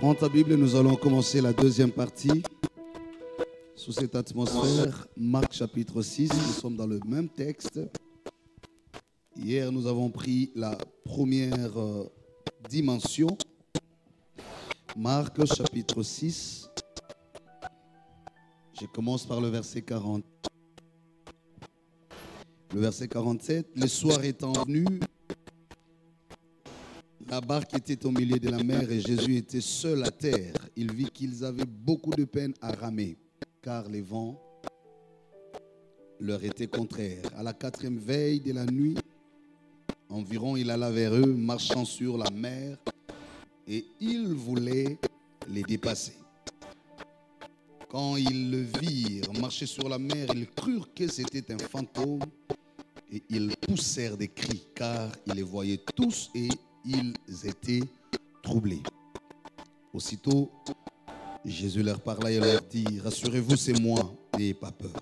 Prends ta Bible et nous allons commencer la deuxième partie. Sous cette atmosphère, Marc chapitre 6, nous sommes dans le même texte. Hier, nous avons pris la première dimension. Marc chapitre 6. Je commence par le verset 40. Le verset 47. Le soir étant venu, la barque était au milieu de la mer et Jésus était seul à terre. Il vit qu'ils avaient beaucoup de peine à ramer, car les vents leur étaient contraires. À la 4e veille de la nuit, environ, il alla vers eux, marchant sur la mer, et il voulait les dépasser. Quand ils le virent marcher sur la mer, ils crurent que c'était un fantôme, et ils poussèrent des cris, car ils les voyaient tous et ils étaient troublés. Aussitôt, Jésus leur parla et leur dit, « Rassurez-vous, c'est moi, n'ayez pas peur. »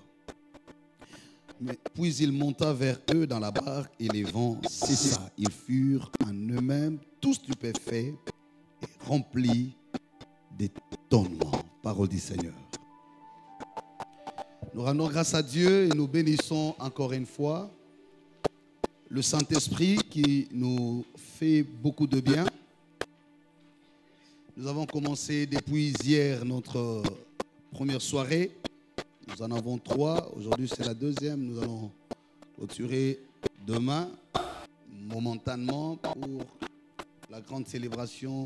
Puis il monta vers eux dans la barque et les vents cessa. Ils furent en eux-mêmes tous stupéfaits et remplis d'étonnement. Parole du Seigneur. Nous rendons grâce à Dieu et nous bénissons encore une fois le Saint-Esprit qui nous fait beaucoup de bien. Nous avons commencé depuis hier notre première soirée. Nous en avons 3. Aujourd'hui, c'est la deuxième. Nous allons clôturer demain, momentanément, pour la grande célébration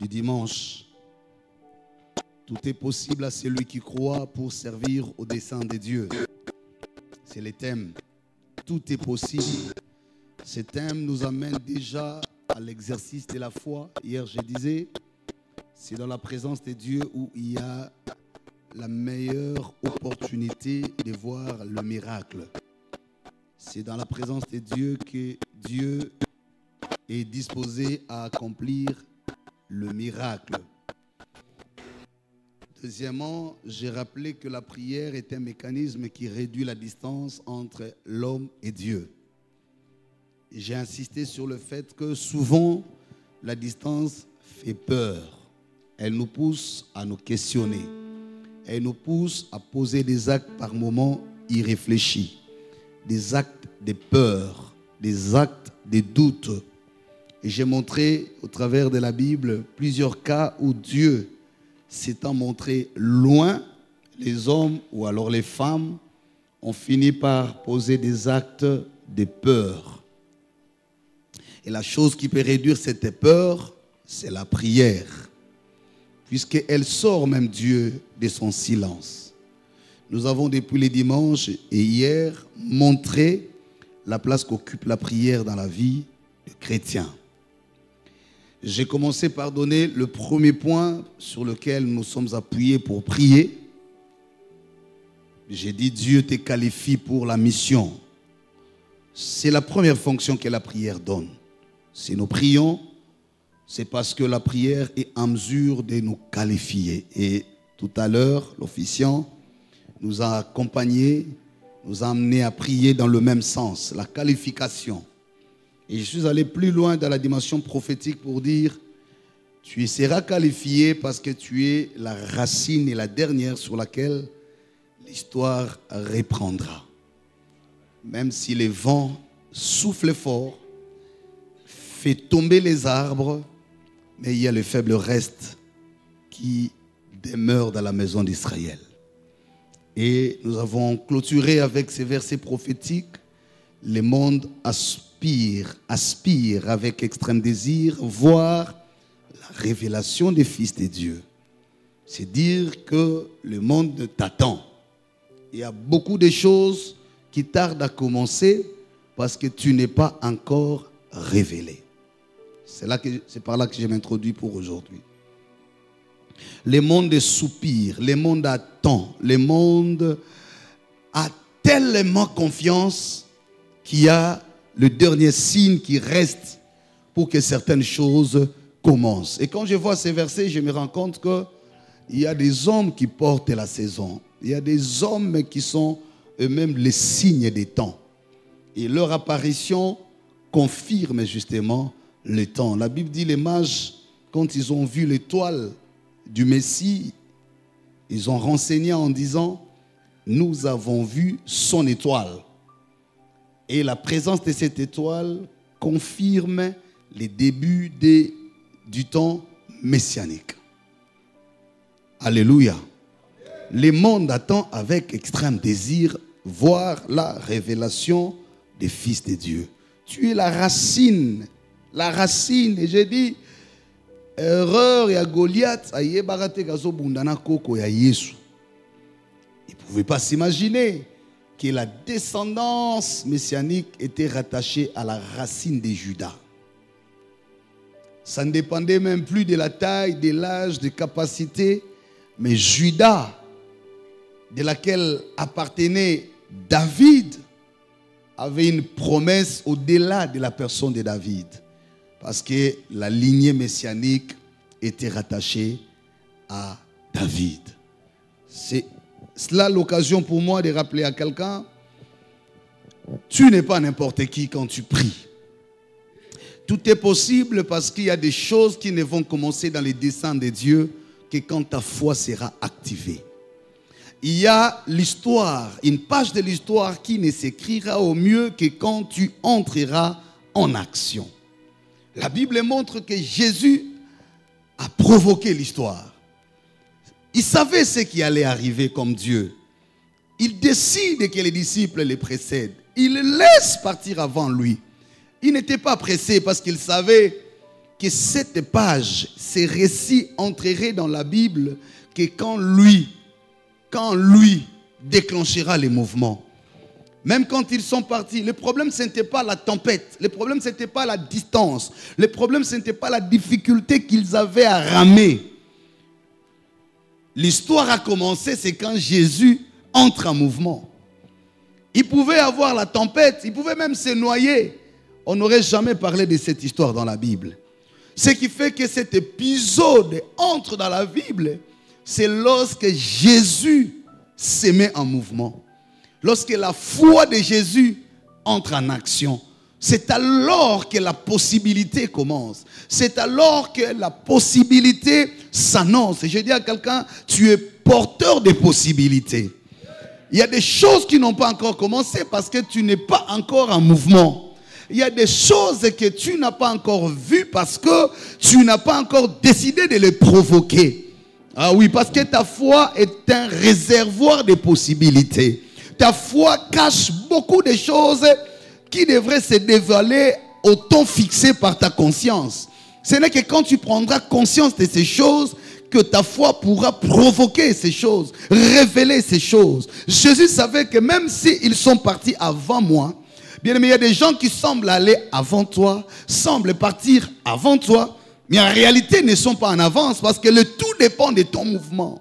du dimanche. Tout est possible à celui qui croit pour servir au dessein de Dieu. C'est le thème. Tout est possible. Ce thème nous amène déjà à l'exercice de la foi. Hier, je disais, c'est dans la présence de Dieu où il y a la meilleure opportunité de voir le miracle. C'est dans la présence de Dieu que Dieu est disposé à accomplir le miracle. Deuxièmement, j'ai rappelé que la prière est un mécanisme qui réduit la distance entre l'homme et Dieu. J'ai insisté sur le fait que souvent, la distance fait peur. Elle nous pousse à nous questionner. Elle nous pousse à poser des actes par moments irréfléchis. Des actes de peur, des actes de doute. Et j'ai montré au travers de la Bible plusieurs cas où Dieu s'étant montré loin, les hommes ou alors les femmes ont fini par poser des actes de peur. Et la chose qui peut réduire cette peur, c'est la prière, puisqu'elle sort même Dieu de son silence. Nous avons depuis les dimanches et hier montré la place qu'occupe la prière dans la vie du chrétien. J'ai commencé par donner le premier point sur lequel nous sommes appuyés pour prier. J'ai dit Dieu te qualifie pour la mission. C'est la première fonction que la prière donne. Si nous prions, c'est parce que la prière est en mesure de nous qualifier. Et tout à l'heure, l'officiant nous a accompagnés, nous a amenés à prier dans le même sens, la qualification. Et je suis allé plus loin dans la dimension prophétique pour dire, tu seras qualifié parce que tu es la racine et la dernière sur laquelle l'histoire reprendra. Même si les vents soufflent fort, fait tomber les arbres, mais il y a le faible reste qui demeure dans la maison d'Israël. Et nous avons clôturé avec ces versets prophétiques. Le monde aspire avec extrême désir voir la révélation des fils de Dieu. C'est dire que le monde t'attend. Il y a beaucoup de choses qui tardent à commencer parce que tu n'es pas encore révélé. C'est par là que je m'introduis pour aujourd'hui. Le monde soupire, le monde attend, le monde a tellement confiance qu'il y a le dernier signe qui reste pour que certaines choses commencent. Et quand je vois ces versets, je me rends compte qu'il y a des hommes qui portent la saison. Il y a des hommes qui sont eux-mêmes les signes des temps. Et leur apparition confirme justement le temps. La Bible dit les mages quand ils ont vu l'étoile du Messie, ils ont renseigné en disant, nous avons vu son étoile. Et la présence de cette étoile confirme les débuts du temps messianique. Alléluia. Le monde attend avec extrême désir voir la révélation des fils de Dieu. Tu es la racine. La racine. Et j'ai dit, erreur et à Goliath, il ne pouvait pas s'imaginer que la descendance messianique était rattachée à la racine de Judas. Ça ne dépendait même plus de la taille, de l'âge, de capacité, mais Judas, de laquelle appartenait David, avait une promesse au-delà de la personne de David. Parce que la lignée messianique était rattachée à David. C'est cela l'occasion pour moi de rappeler à quelqu'un, tu n'es pas n'importe qui quand tu pries. Tout est possible parce qu'il y a des choses qui ne vont commencer dans les desseins de Dieu que quand ta foi sera activée. Il y a l'histoire, une page de l'histoire qui ne s'écrira au mieux que quand tu entreras en action. La Bible montre que Jésus a provoqué l'histoire. Il savait ce qui allait arriver comme Dieu. Il décide que les disciples les précèdent. Il les laisse partir avant lui. Il n'était pas pressé parce qu'il savait que cette page, ces récits entreraient dans la Bible que quand lui déclenchera les mouvements. Même quand ils sont partis, le problème ce n'était pas la tempête, le problème ce n'était pas la distance, le problème ce n'était pas la difficulté qu'ils avaient à ramer. L'histoire a commencé, c'est quand Jésus entre en mouvement. Il pouvait avoir la tempête, il pouvait même se noyer. On n'aurait jamais parlé de cette histoire dans la Bible. Ce qui fait que cet épisode entre dans la Bible, c'est lorsque Jésus se met en mouvement. Lorsque la foi de Jésus entre en action. C'est alors que la possibilité commence. C'est alors que la possibilité s'annonce. Et je dis à quelqu'un, tu es porteur de possibilités. Il y a des choses qui n'ont pas encore commencé parce que tu n'es pas encore en mouvement. Il y a des choses que tu n'as pas encore vues parce que tu n'as pas encore décidé de les provoquer. Ah oui, parce que ta foi est un réservoir de possibilités. Ta foi cache beaucoup de choses qui devraient se dévoiler au temps fixé par ta conscience. Ce n'est que quand tu prendras conscience de ces choses que ta foi pourra provoquer ces choses, révéler ces choses. Jésus savait que même s'ils sont partis avant moi, bien aimé, il y a des gens qui semblent aller avant toi, semblent partir avant toi, mais en réalité ne sont pas en avance parce que le tout dépend de ton mouvement.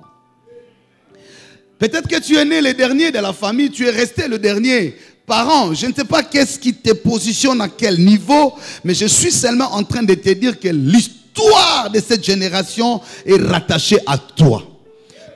Peut-être que tu es né le dernier de la famille, tu es resté le dernier. Parents, je ne sais pas qu'est-ce qui te positionne à quel niveau, mais je suis seulement en train de te dire que l'histoire de cette génération est rattachée à toi.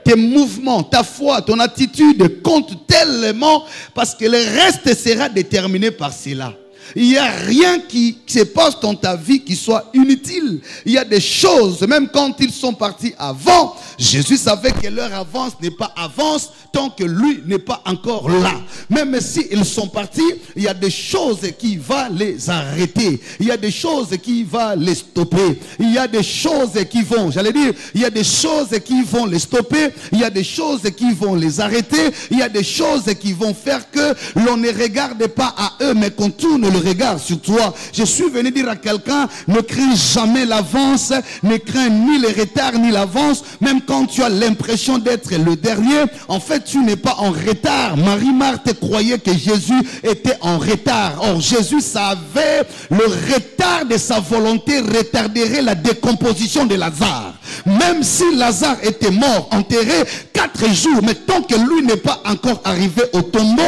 Tes mouvements, ta foi, ton attitude comptent tellement parce que le reste sera déterminé par cela. Il n'y a rien qui se passe dans ta vie qui soit inutile. Il y a des choses, même quand ils sont partis avant, Jésus savait que leur avance n'est pas avance tant que lui n'est pas encore là. Même s'ils sont partis, il y a des choses qui vont les arrêter. Il y a des choses qui vont les stopper. Il y a des choses qui vont, il y a des choses qui vont les stopper. Il y a des choses qui vont les arrêter. Il y a des choses qui vont faire que l'on ne regarde pas à eux, mais qu'on tourne le regard sur toi. Je suis venu dire à quelqu'un, ne crains jamais l'avance, ne crains ni le retard ni l'avance, même quand tu as l'impression d'être le dernier. En fait, tu n'es pas en retard. Marie-Marthe croyait que Jésus était en retard. Or, Jésus savait le retard de sa volonté retarderait la décomposition de Lazare. Même si Lazare était mort, enterré 4 jours, mais tant que lui n'est pas encore arrivé au tombeau,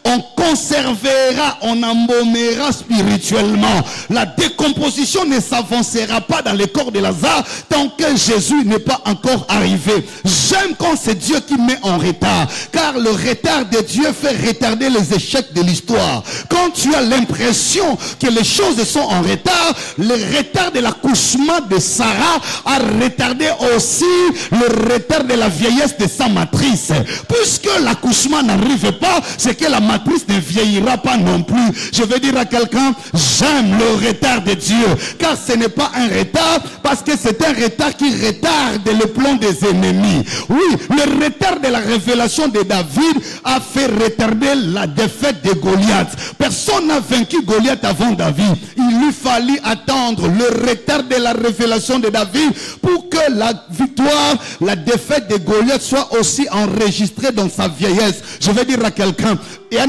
on conservera, on embaumera spirituellement. La décomposition ne s'avancera pas dans le corps de Lazare tant que Jésus n'est pas encore arrivé. J'aime quand c'est Dieu qui met en retard, car le retard de Dieu fait retarder les échecs de l'histoire. Quand tu as l'impression que les choses sont en retard, le retard de l'accouchement de Sarah a retardé aussi le retard de la vieillesse de sa matrice. Puisque l'accouchement n'arrive pas, c'est que la matrice ne vieillira pas non plus. Je veux dire à quelqu'un, j'aime le retard de Dieu, car ce n'est pas un retard, parce que c'est un retard qui retarde le plan des ennemis. Oui, le retard de la révélation de David a fait retarder la défaite de Goliath. Personne n'a vaincu Goliath avant David. Il lui fallut attendre le retard de la révélation de David pour que la victoire, la défaite de Goliath soit aussi enregistrée dans sa vieillesse. Je vais dire à quelqu'un, il y a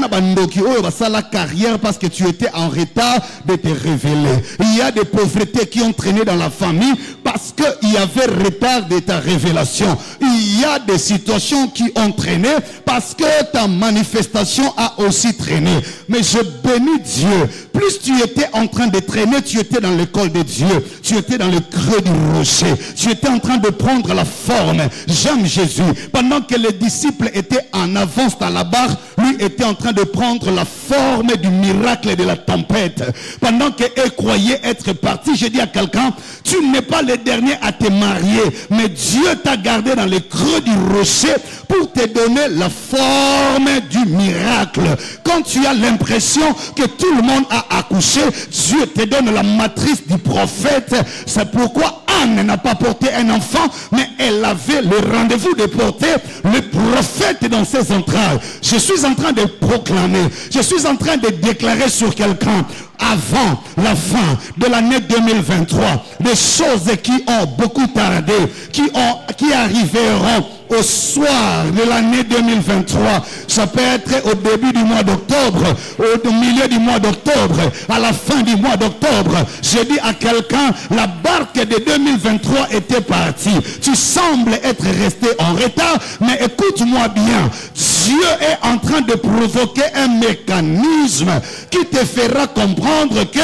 la carrière parce que tu étais en retard de te révéler. Il y a des pauvretés qui ont traîné dans la famille parce qu'il y avait retard de ta révélation. Il y a des situations qui ont traîné parce que ta manifestation a aussi traîné. Mais je bénis Dieu. Plus tu étais en train de traîner, tu étais dans l'école de Dieu. Tu étais dans le creux du rocher. Tu étais en train de prendre la forme. J'aime Jésus. Pendant que les disciples étaient en avance dans la barre, lui était en train de prendre la forme du miracle et de la tempête. Pendant qu'eux croyaient être partis, j'ai dit à quelqu'un, tu n'es pas le dernier à te marier, mais Dieu t'a gardé dans le creux du rocher pour te donner la forme du miracle. Quand tu as l'impression que tout le monde a accouché, Dieu te donne la matrice du prophète. C'est pourquoi Anne n'a pas porté un enfant, mais elle avait le rendez-vous de porter le prophète dans ses entrailles. Je suis en train de proclamer, je suis en train de déclarer sur quelqu'un, avant la fin de l'année 2023, des choses qui ont beaucoup tardé, qui arriveront au soir de l'année 2023. Ça peut être au début du mois d'octobre, au milieu du mois d'octobre, à la fin du mois d'octobre. Je dis à quelqu'un, la barque de 2023 était partie. Tu sembles être resté en retard, mais écoute-moi bien. Dieu est en train de provoquer un mécanisme qui te fera comprendre que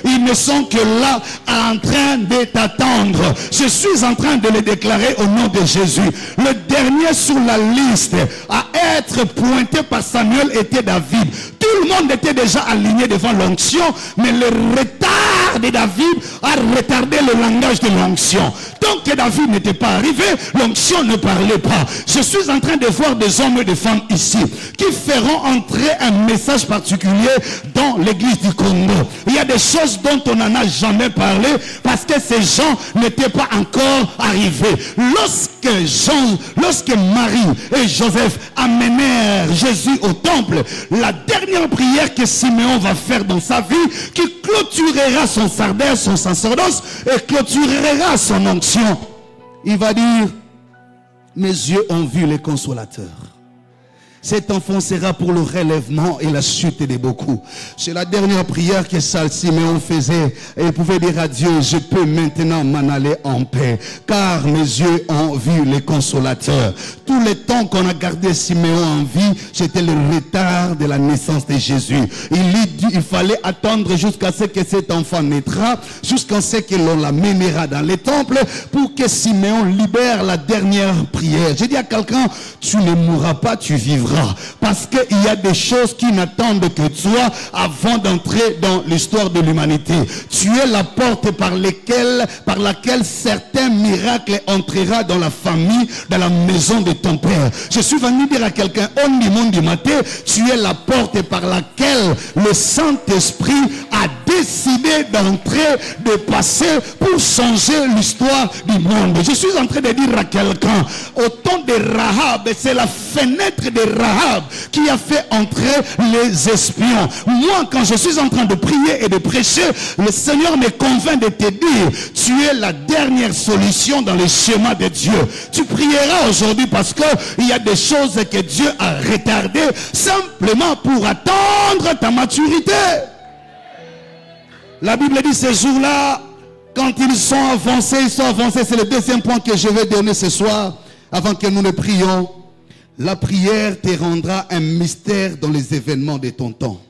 ils ne sont que là en train de t'attendre. Je suis en train de le déclarer au nom de Jésus. Le dernier sur la liste à être pointé par Samuel était David. Tout le monde était déjà aligné devant l'onction, mais le retard de David a retardé le langage de l'onction. Tant que David n'était pas arrivé, l'onction ne parlait pas. Je suis en train de voir des hommes et des femmes ici qui feront entrer un message particulier dans l'église du Congo. Il y a des choses dont on n'en a jamais parlé parce que ces gens n'étaient pas encore arrivés. Lorsque Marie et Joseph amenèrent Jésus au temple, la dernière prière que Siméon va faire dans sa vie, qui clôturera son sardère, son sacerdoce et clôturera son onction, il va dire, mes yeux ont vu les consolateurs. Cet enfant sera pour le relèvement et la chute de beaucoup. C'est la dernière prière que Siméon faisait. Et il pouvait dire à Dieu, je peux maintenant m'en aller en paix. Car mes yeux ont vu les consolateurs. Tout le temps qu'on a gardé Siméon en vie, c'était le retard de la naissance de Jésus. Il fallait attendre jusqu'à ce que cet enfant naîtra, jusqu'à ce que l'on l'amènera dans les temples, pour que Siméon libère la dernière prière. J'ai dit à quelqu'un, tu ne mourras pas, tu vivras. Parce qu'il y a des choses qui n'attendent que toi avant d'entrer dans l'histoire de l'humanité. Tu es la porte par laquelle certains miracles entrera dans la famille, dans la maison de ton père. Je suis venu dire à quelqu'un, on du monde du matin, tu es la porte par laquelle le Saint-Esprit a décidé d'entrer, de passer pour changer l'histoire du monde. Je suis en train de dire à quelqu'un, au temps de Rahab, c'est la fenêtre de Rahab qui a fait entrer les espions. Moi, quand je suis en train de prier et de prêcher, le Seigneur me convainc de te dire, tu es la dernière solution dans le schéma de Dieu. Tu prieras aujourd'hui parce qu'il y a des choses que Dieu a retardées simplement pour attendre ta maturité. La Bible dit ces jours-là, quand ils sont avancés, c'est le deuxième point que je vais donner ce soir, avant que nous ne prions. La prière te rendra un mystère dans les événements de ton temps.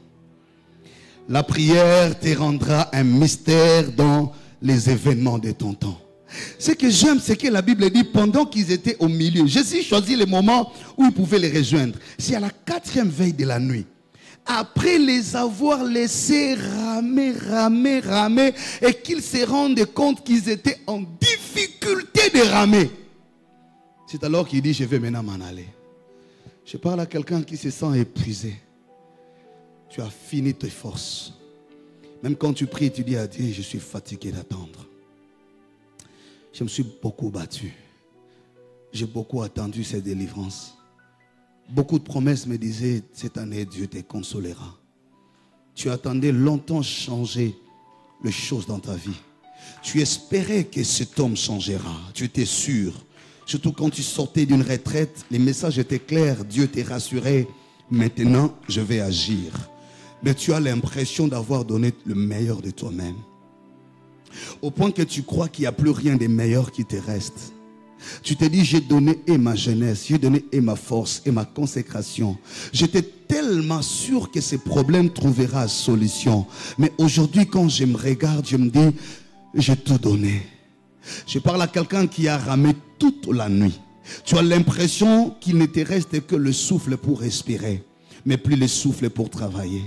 La prière te rendra un mystère dans les événements de ton temps. Ce que j'aime, c'est que la Bible dit, pendant qu'ils étaient au milieu, Jésus choisit les moments où ils pouvaient les rejoindre. C'est à la 4e veille de la nuit. Après les avoir laissés ramer, et qu'ils se rendent compte qu'ils étaient en difficulté de ramer. C'est alors qu'il dit, je vais maintenant m'en aller. Je parle à quelqu'un qui se sent épuisé. Tu as fini tes forces. Même quand tu pries, tu dis à Dieu, je suis fatigué d'attendre. Je me suis beaucoup battu. J'ai beaucoup attendu cette délivrance. Beaucoup de promesses me disaient, cette année, Dieu te consolera. Tu attendais longtemps changer les choses dans ta vie. Tu espérais que cet homme changera. Tu étais sûr. Surtout quand tu sortais d'une retraite, les messages étaient clairs. Dieu t'a rassuré. Maintenant, je vais agir. Mais tu as l'impression d'avoir donné le meilleur de toi-même. Au point que tu crois qu'il n'y a plus rien de meilleur qui te reste. Tu te dis, j'ai donné et ma jeunesse, j'ai donné et ma force et ma consécration. J'étais tellement sûr que ce problème trouvera solution. Mais aujourd'hui, quand je me regarde, je me dis, j'ai tout donné. Je parle à quelqu'un qui a ramé toute la nuit. Tu as l'impression qu'il ne te reste que le souffle pour respirer, mais plus le souffle pour travailler.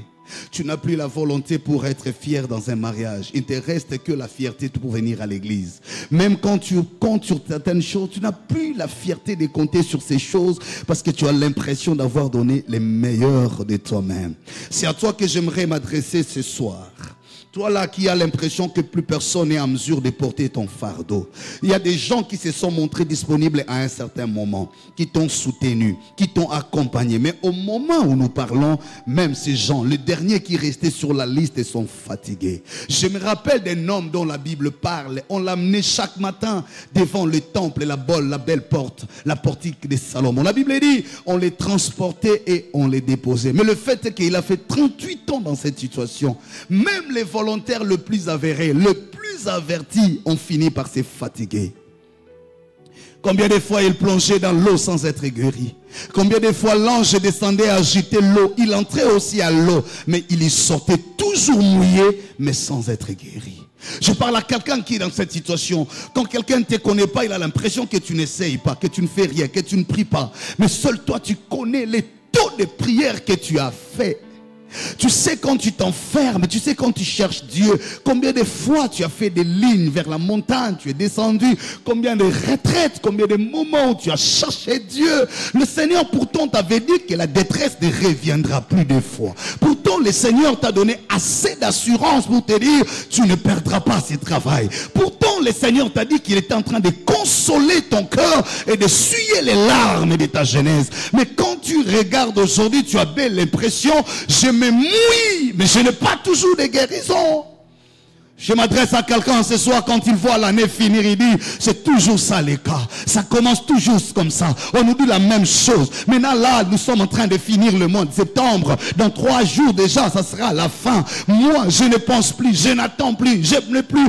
Tu n'as plus la volonté pour être fier dans un mariage. Il ne te reste que la fierté pour venir à l'église. Même quand tu comptes sur certaines choses, tu n'as plus la fierté de compter sur ces choses parce que tu as l'impression d'avoir donné les meilleurs de toi-même. C'est à toi que j'aimerais m'adresser ce soir. Toi là qui as l'impression que plus personne n'est en mesure de porter ton fardeau. Il y a des gens qui se sont montrés disponibles à un certain moment, qui t'ont soutenu, qui t'ont accompagné. Mais au moment où nous parlons, même ces gens, les derniers qui restaient sur la liste sont fatigués. Je me rappelle d'un homme dont la Bible parle. On l'amenait chaque matin devant le temple, la belle porte, la portique de Salomon. La Bible dit, on les transportait et on les déposait. Mais le fait est qu'il a fait 38 ans dans cette situation. Même les volontaires le plus avérés, le plus avertis, ont fini par se fatiguer. Combien de fois il plongeait dans l'eau sans être guéri? Combien de fois l'ange descendait agiter l'eau? Il entrait aussi à l'eau, mais il y sortait toujours mouillé, mais sans être guéri. Je parle à quelqu'un qui est dans cette situation. Quand quelqu'un ne te connaît pas, il a l'impression que tu n'essayes pas, que tu ne fais rien, que tu ne pries pas. Mais seul toi, tu connais les taux de prières que tu as fait. Tu sais quand tu t'enfermes, tu sais quand tu cherches Dieu, combien de fois tu as fait des lignes vers la montagne, tu es descendu, combien de retraites, combien de moments où tu as cherché Dieu. Le Seigneur pourtant t'avait dit que la détresse ne reviendra plus de fois. Pourtant le Seigneur t'a donné assez d'assurance pour te dire tu ne perdras pas ce travail. Pourtant le Seigneur t'a dit qu'il était en train de consoler ton cœur et de suyer les larmes de ta jeunesse. Mais quand tu regardes aujourd'hui, tu as belle l'impression, je me mouille, mais je n'ai pas toujours de guérison. Je m'adresse à quelqu'un ce soir, quand il voit l'année finir, il dit, c'est toujours ça le cas. Ça commence toujours comme ça. On nous dit la même chose. Maintenant là, nous sommes en train de finir le mois de septembre. Dans 3 jours déjà, ça sera la fin. Moi, je ne pense plus, je n'attends plus, je n'ai plus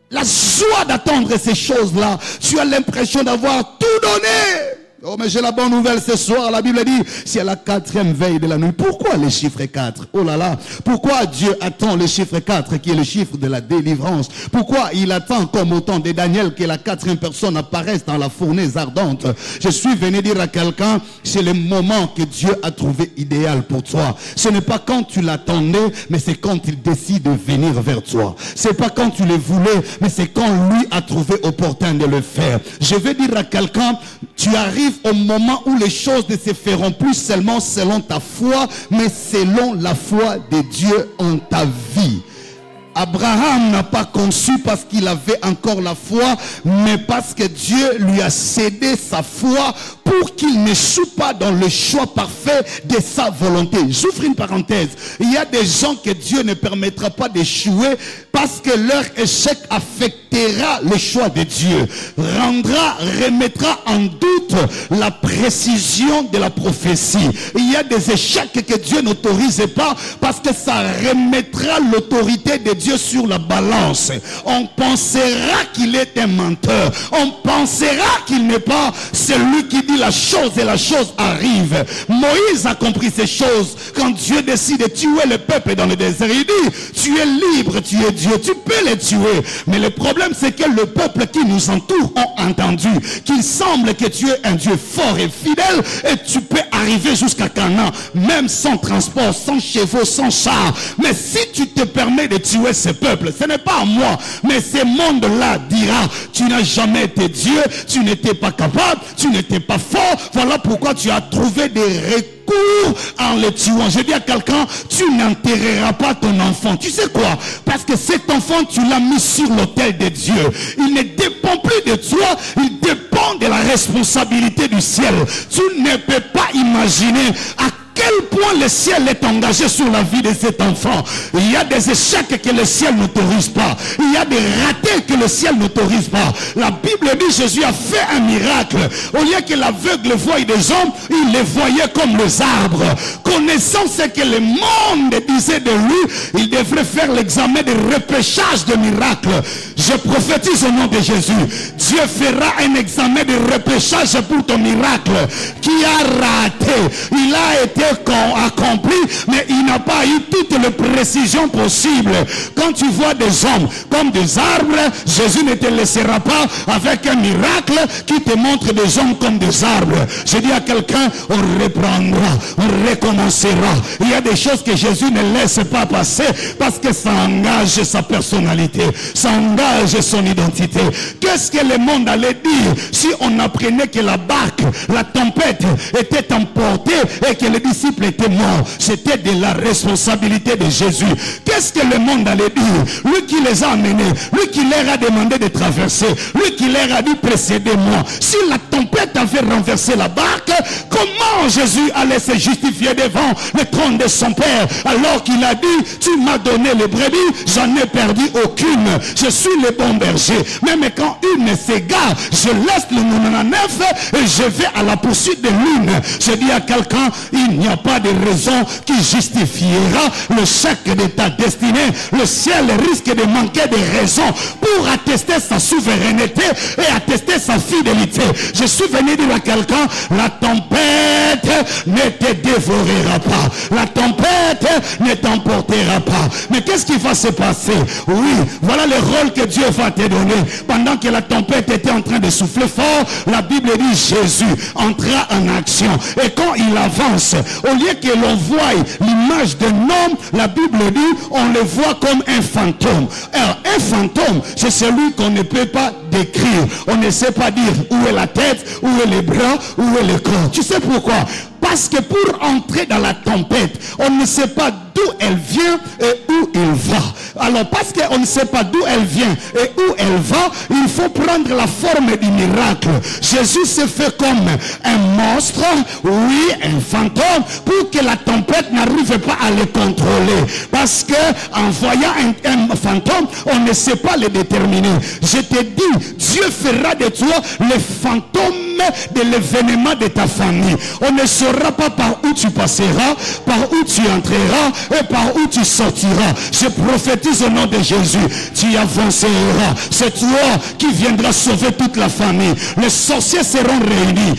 la joie d'attendre ces choses-là. Tu as l'impression d'avoir tout donné. Oh, mais j'ai la bonne nouvelle ce soir. La Bible dit, c'est à la 4e veille de la nuit. Pourquoi le chiffre 4? Oh là là. Pourquoi Dieu attend le chiffre 4 qui est le chiffre de la délivrance? Pourquoi il attend comme au temps de Daniel que la 4e personne apparaisse dans la fournaise ardente? Je suis venu dire à quelqu'un, c'est le moment que Dieu a trouvé idéal pour toi. Ce n'est pas quand tu l'attendais, mais c'est quand il décide de venir vers toi. C'est pas quand tu le voulais, mais c'est quand lui a trouvé opportun de le faire. Je vais dire à quelqu'un, tu arrives au moment où les choses ne se feront plus seulement selon ta foi, mais selon la foi de Dieu en ta vie. Abraham n'a pas conçu parce qu'il avait encore la foi, mais parce que Dieu lui a cédé sa foi pour qu'il n'échoue pas dans le choix parfait de sa volonté. J'ouvre une parenthèse. Il y a des gens que Dieu ne permettra pas d'échouer parce que leur échec affectera le choix de Dieu, remettra en doute la précision de la prophétie. Il y a des échecs que Dieu n'autorise pas parce que ça remettra l'autorité de Dieu sur la balance. On pensera qu'il est un menteur. On pensera qu'il n'est pas celui qui dit la chose et la chose arrive. Moïse a compris ces choses quand Dieu décide de tuer le peuple dans le désert. Il dit, tu es libre, tu es Dieu, tu peux les tuer. Mais le problème c'est que le peuple qui nous entoure ont entendu qu'il semble que tu es un Dieu fort et fidèle et tu peux arriver jusqu'à Canaan, même sans transport, sans chevaux, sans chars. Mais si tu te permets de tuer ce peuple, ce n'est pas à moi, mais ce monde-là dira, tu n'as jamais été Dieu, tu n'étais pas capable, tu n'étais pas fort, voilà pourquoi tu as trouvé des recours en le tuant. Je dis à quelqu'un, tu n'enterreras pas ton enfant. Tu sais quoi? Parce que cet enfant, tu l'as mis sur l'autel de Dieu. Il ne dépend plus de toi, il dépend de la responsabilité du ciel. Tu ne peux pas imaginer à quel point le ciel est engagé sur la vie de cet enfant. Il y a des échecs que le ciel n'autorise pas. Il y a des ratés que le ciel n'autorise pas. La Bible dit Jésus a fait un miracle. Au lieu que l'aveugle voie des hommes, il les voyait comme les arbres. Connaissant ce que le monde disait de lui, il devrait faire l'examen de repêchage de miracles. Je prophétise au nom de Jésus. Dieu fera un examen de repêchage pour ton miracle qui a raté. Il a été accompli, mais il n'a pas eu toutes les précisions possibles. Quand tu vois des hommes comme des arbres, Jésus ne te laissera pas avec un miracle qui te montre des hommes comme des arbres. Je dis à quelqu'un, on reprendra, on recommencera. Il y a des choses que Jésus ne laisse pas passer parce que ça engage sa personnalité, ça engage son identité. Qu'est-ce que le monde allait dire si on apprenait que la barque, la tempête était emportée et que les disciples étaient morts? C'était de la responsabilité de Jésus. Qu'est-ce que le monde allait dire? Lui qui les a amenés, lui qui leur a demandé de traverser, lui qui leur a dit précédez-moi. Si la tempête avait renversé la barque, comment Jésus allait se justifier devant le trône de son Père alors qu'il a dit, tu m'as donné les brebis, j'en ai perdu aucune, je suis le bon berger. Même quand une s'égare, je laisse le 99 et je vais à la poursuite de l'une. Je dis à quelqu'un, il n'y a pas de raison qui justifiera le chèque de ta destinée. Le ciel risque de manquer de raisons pour attester sa souveraineté et attester sa fidélité. Je suis venu dire à quelqu'un, la tempête ne te dévorera pas, la tempête ne t'emportera pas. Mais qu'est-ce qui va se passer? Oui, voilà le rôle que Dieu va te donner. Pendant que la tempête était en train de souffler fort, la Bible dit Jésus entra en action. Et quand il avance, au lieu que l'on voie l'image d'un homme, la Bible dit on le voit comme un fantôme. Alors un fantôme, c'est celui qu'on ne peut pas décrire. On ne sait pas dire où est la tête, où est les bras, où est le corps. Tu sais pourquoi? Parce que pour entrer dans la tempête, on ne sait pas d'où elle vient et où il va. Alors parce qu'on ne sait pas d'où elle vient et où elle va, il faut prendre la forme du miracle. Jésus s'est fait comme un monstre, oui, un fantôme, pour que la tempête n'arrive pas à le contrôler. Parce que en voyant un fantôme, on ne sait pas le déterminer. Je te dis, Dieu fera de toi le fantôme de l'événement de ta famille. On ne saura pas par où tu passeras, par où tu entreras et par où tu sortiras. Je prophétise au nom de Jésus, tu avanceras. C'est toi qui viendras sauver toute la famille. Les sorciers seront réunis.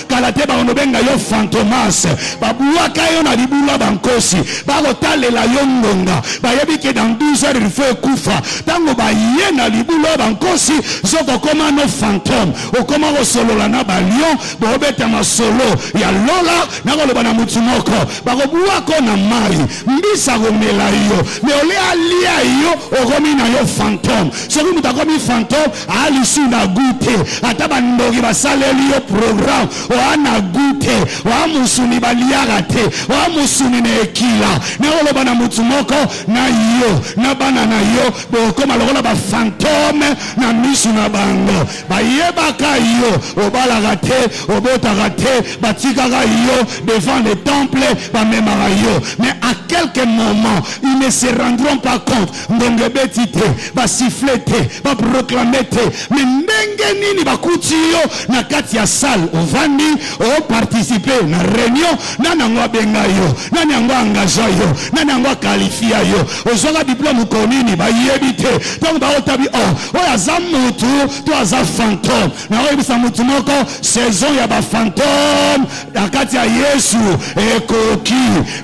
Kalate baonobenga yo fantomas babuaka yo na libula bankosi bakotalela yo ngonga bayebi ke dans 12 heures il faut kufa tango baye na libula bankosi zoko koma no fantôme okoma kosolola na balion bobeta masolo ya lola na koloba na mutu moko bakobuaka na mai mbisa komela yo me ole alia yo okomi na yo fantôme soki mutu akomi fantôme ali su na gute ata bandoki basaleli yo programme oana gute oamusuni baliarate oamusuni ne ekila na oloba na mutu moko na yo na bana na yo bokoma lokola ba fantôme na misu na bango bayebaka yo obalaka te obotaka te batikaka yo devant le temple bamemaka yo. Mais à quelques moments ils ne se rendront pas compte ndonge beti te basifle te baproclame te mais ndenge nini bakuti yo na kati ya salle ovandi o participer na réunion nanango abenga yo nanango engage yo nanango qualifia yo ozoka diplôme konini bayebi te donc baotabi oyo aza mutu to aza fantôme na oyebisa mutu moko saison ya bafantôme na kati ya Yesu ekoki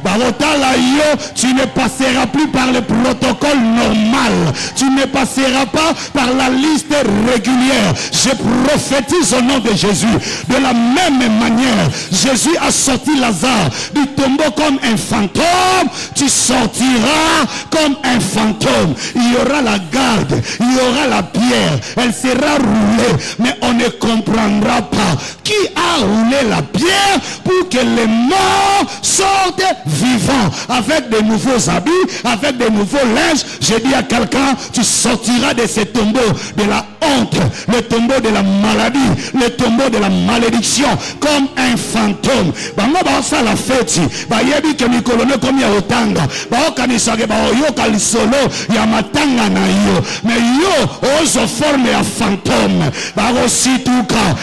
baotala yo. Tu ne passeras plus par le protocole normal, tu ne passeras pas par la liste régulière. Je prophétise au nom de Jésus. De la même manière, Jésus a sorti Lazare du tombeau comme un fantôme. Tu sortiras comme un fantôme. Il y aura la garde, il y aura la pierre, elle sera roulée, mais on ne comprendra pas qui a roulé la pierre pour que les morts sortent vivants avec de nouveaux habits, avec de nouveaux linges. Je dis à quelqu'un, tu sortiras de ce tombeau de la honte, le tombeau de la maladie, le tombeau de la malédiction comme un fantôme. Bango baosa la fête, bayebi ke mikolone comme ya otanga, baokanisa ke baoyoka lisolo ya matanga na yo, mais yo ozo forme ya fantôme. Baosituka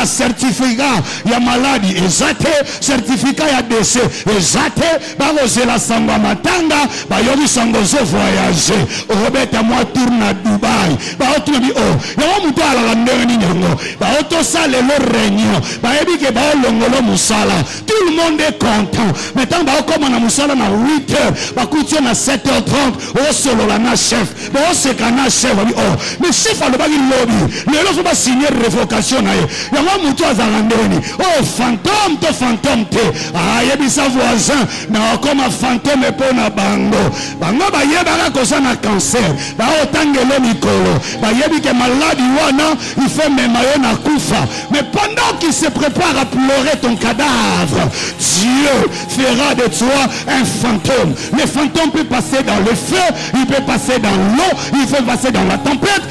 certificat ya maladie ezate, certificat ya décès ezate, baozela sangwa matanga, bayobi sango zo voyager, obeta moi tourne à Dubaï, baotubi yawa muto ala la ndenge ni nyango baoto sale le réunion baebi ke baolongolo musala, tout le monde est content. Maintenant baokoma na musala na 8h bakutio na 7h30 osolo la na chef baoseka na chef mais chef alobaki lobby lelo so ba signer révocation na ye yawa muto azala ndeni fantôme to fantôme te ayebisa voisin na okoma fantôme po na bango bayebaka kosa na cancer baotangelo mikolo bayebi ke maladi wana il fait même na kufa, mais pendant qu'il se prépare à pleurer ton cadavre, Dieu fera de toi un fantôme. Le fantôme peut passer dans le feu, il peut passer dans l'eau, il peut passer dans la tempête.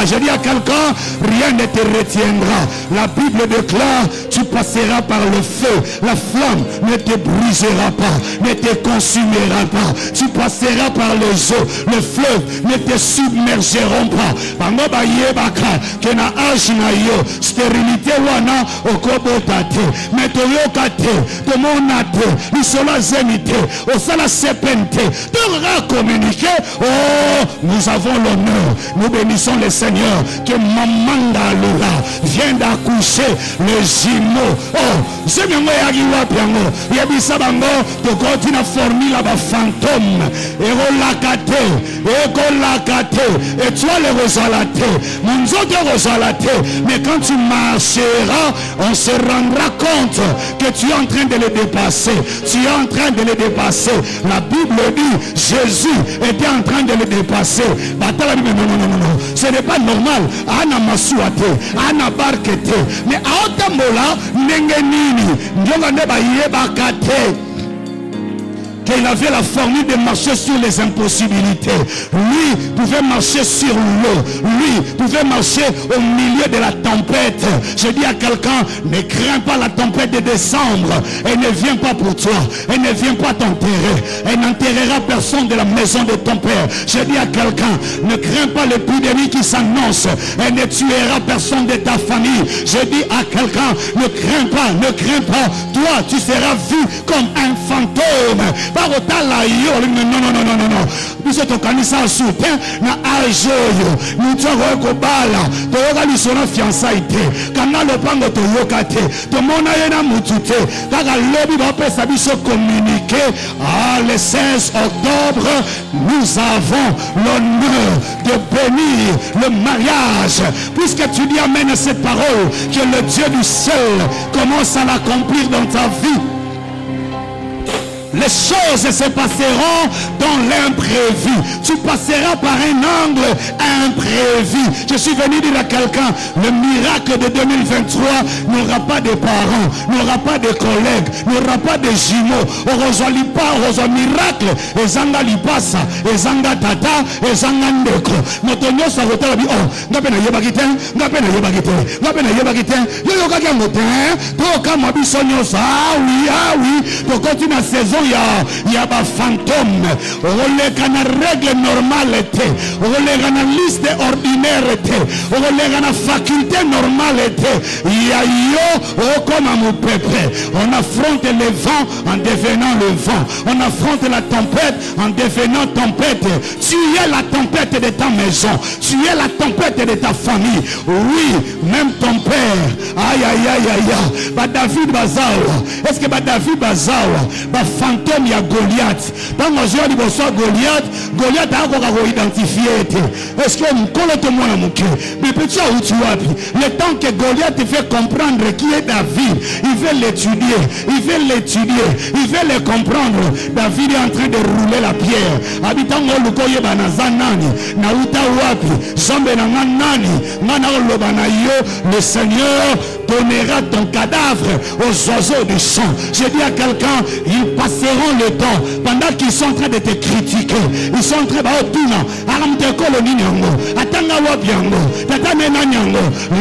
Je dis à quelqu'un, rien ne te retiendra. La Bible déclare, tu passeras par le feu, la flamme ne te brisera pas, ne te consumera pas. Tu passeras par les eaux, le fleuve ne te submergeront pas. Bango bayebaka ke na âge na yo stérilité wana okobota te, mais toyoka te tomona te lisolo zemi te osala sepene te tokaka communiquer. Nous avons l'honneur, nous bénissons le Seigneur que Mamanda Lula vient d'accoucher le jumeau. Zemyango yaki wapi yango yebisa bango tokoti na formule ba fantôme ekolaka te étoile rozalate monzoto rozalate, mais quand tu marcheras on se rendra compte que tu es en train de le dépasser, tu es en train de le dépasser. La Bible dit Jésus était en train de le dépasser. Non, ce n'est pas normal. Ana masuate, ana barkete, mais aotambola nengenini ndonga neba yebakate. Qu'il avait la formule de marcher sur les impossibilités. Lui pouvait marcher sur l'eau. Lui pouvait marcher au milieu de la tempête. Je dis à quelqu'un, ne crains pas la tempête de décembre. Elle ne vient pas pour toi. Elle ne vient pas t'enterrer. Elle n'enterrera personne de la maison de ton père. Je dis à quelqu'un, ne crains pas l'épidémie qui s'annonce. Elle ne tuera personne de ta famille. Je dis à quelqu'un, ne crains pas, ne crains pas. Toi, tu seras vu comme un fantôme. Non. Biso tokanisa soutien na ajoyo. Mutu ko bala. Toyoka lisona fiançailles te. Kana lopango toyoka te. Tomona yena mutu te. Kaka lobi ba pesa biso communiquer. Le 16 octobre, nous avons l'honneur de bénir le mariage. Puisque tu dis amen à cette parole, que le Dieu du ciel commence à l'accomplir dans ta vie. Les choses se passeront dans l'imprévu. Tu passeras par un angle imprévu. Je suis venu dire à quelqu'un, le miracle de 2023 n'aura pas de parents, n'aura pas de collègues, n'aura pas de jumeaux. Orozali pas, orozali miracle. Ezanga lipasa, ezanga tata, ezanga ndeko. Motonyo sa rotala bi oh, ngapena yebakite, ngapena yebakite, ngapena yebakite. Yo yo kaka moten, to kama bisonyo sa, ah oui, to continue saison ya ba fantôme. Olega na règle normale te, olega na liste ordinaire te, olega na faculté normale te. Ya yo o comme mon peuple. On affronte le vent en devenant le vent. On affronte la tempête en devenant tempête. Tu es la tempête de ta maison. Tu es la tempête de ta famille. Oui, même ton père. Aïe aïe aïe aïe. Bah David Bazawa. Est-ce que bah David Bazawa, bah fantôme ya Goliath. Dans mon jeu il bosse Goliath. Goliath a encore identifié. Est-ce que on colle tout le monde à mon cœur? Mais petit où tu as le temps que Goliath te fait comprendre qui est David, il veut l'étudier, il veut l'étudier, il veut le comprendre. David est en train de rouler la pierre. Habitant Olukoye Banazanani, Nauta Wapi, Zambe Nanani, Manalo Banayo, le Seigneur donnera ton cadavre aux oiseaux du champ. Je dis à quelqu'un, ils passeront le temps pendant qu'ils sont en train de te critiquer. Ils sont en train de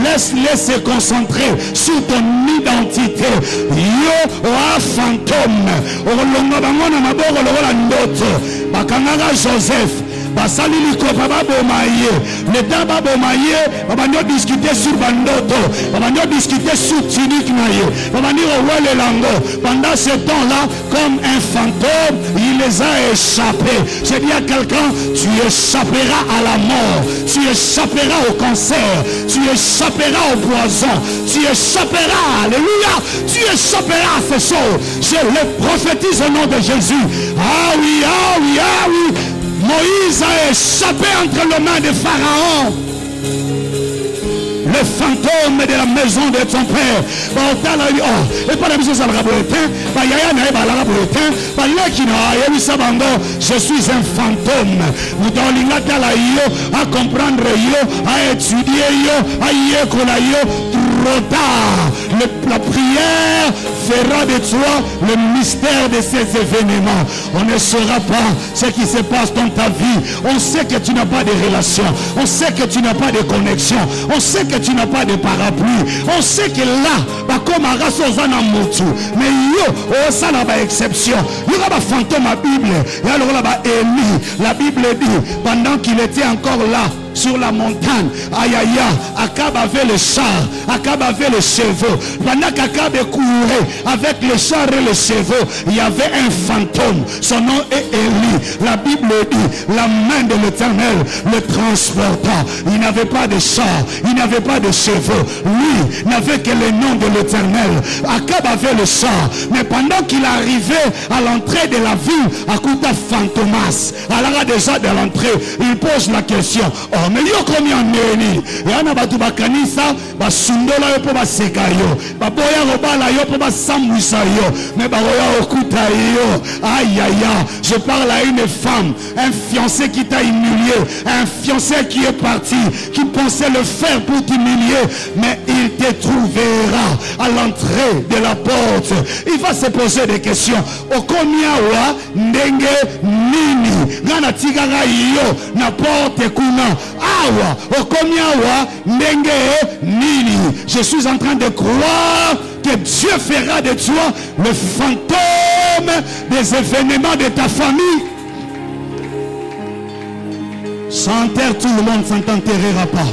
laisse-les se concentrer sur ton identité. Yo wa fantôme. Olonga bangona maboko lokola ndoto. Bakangaka Joseph. Basali likopa babomaye. L'État babomaye. Babandi discuter sur bandoto. Babandi discuter sur tunique naye. Babandi rewele lango. Pendant ce temps-là, comme un fantôme, il les a échappés. Je dis à quelqu'un, tu échapperas à la mort. Tu échapperas au cancer. Tu échapperas au poison. Tu échapperas, alléluia. Tu échapperas à ces choses. Je les prophétise au nom de Jésus. Ah oui, ah oui, ah oui. Moïse a échappé entre les mains de Pharaon. Le fantôme de la maison de ton père. Et pas la mission ça je suis un fantôme. Nous donnons à comprendre, à étudier, à y trop tard. La prière fera de toi le mystère de ces événements. On ne saura pas ce qui se passe dans ta vie. On sait que tu n'as pas de relation. On sait que tu n'as pas de connexion. On sait que tu n'as pas de parapluie. On sait que là, comme un race aux anamotu. Mais yo, ça n'a pas exception. Il y a un fantôme à Bible. Et alors là, Élie, la Bible dit, pendant qu'il était encore là, sur la montagne, aïe aïe aïe, Akab avait le char, Akab avait le chevaux. Pendant qu'Akab courait avec le char et le chevaux, il y avait un fantôme. Son nom est Élie. La Bible dit, la main de l'Éternel le transporta. Il n'avait pas de char, il n'avait pas de chevaux. Lui n'avait que le nom de l'Éternel. Akab avait le char, mais pendant qu'il arrivait à l'entrée de la ville, à Kuta Fantomas, alors déjà de l'entrée, il pose la question. Mais yo combien neni yana batu bakanisa basundola yo po baseka yo baboya robala yo po basambwisa yo mais baroya okuta yo aïe aïe aïe. Je parle à une femme, un fiancé qui t'a humilié, un fiancé qui est parti, qui pensait le faire pour t'humilier, mais il te trouvera à l'entrée de la porte. Il va se poser des questions. Okomia wa ndenge nini ngana tigara yo na porte kuna awa okomia wa ndenge nini. Je suis en train de croire que Dieu fera de toi le fantôme des événements de ta famille. Sans terre, tout le monde ne t'enterrera pas.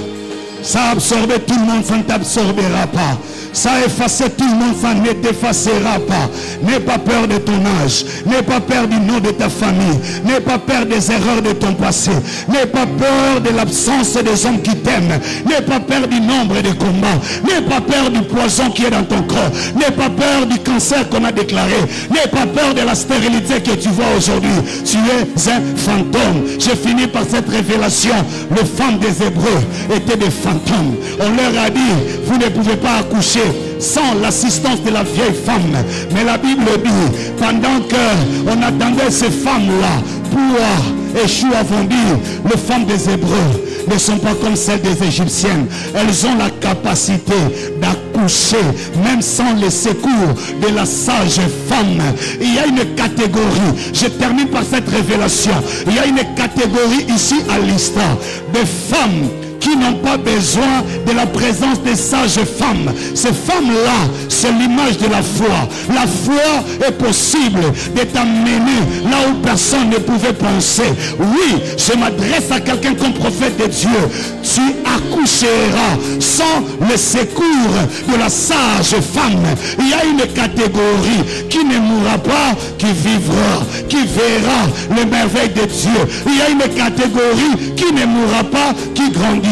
Ça absorber tout le monde, ça ne t'absorbera pas. Ça effacer tout le monde, ça ne t'effacera pas. N'aie pas peur de ton âge. N'aie pas peur du nom de ta famille. N'aie pas peur des erreurs de ton passé. N'aie pas peur de l'absence des hommes qui t'aiment. N'aie pas peur du nombre de combats. N'aie pas peur du poison qui est dans ton corps. N'aie pas peur du cancer qu'on a déclaré. N'aie pas peur de la stérilité que tu vois aujourd'hui. Tu es un fantôme. J'ai fini par cette révélation. Les femmes des Hébreux étaient des fantômes. On leur a dit, vous ne pouvez pas accoucher. sans l'assistance de la vieille femme. Mais la Bible dit, pendant qu'on attendait ces femmes-là pour échouer, avons dit, les femmes des Hébreux ne sont pas comme celles des Égyptiennes. Elles ont la capacité d'accoucher, même sans les secours de la sage femme. Il y a une catégorie, je termine par cette révélation, il y a une catégorie ici à l'Istra de femmes qui n'ont pas besoin de la présence des sages femmes. Ces femmes-là, c'est l'image de la foi. La foi est possible de t'amener là où personne ne pouvait penser. Oui, je m'adresse à quelqu'un comme prophète de Dieu. Tu accoucheras sans le secours de la sage femme. Il y a une catégorie qui ne mourra pas, qui vivra, qui verra les merveilles de Dieu. Il y a une catégorie qui ne mourra pas, qui grandira.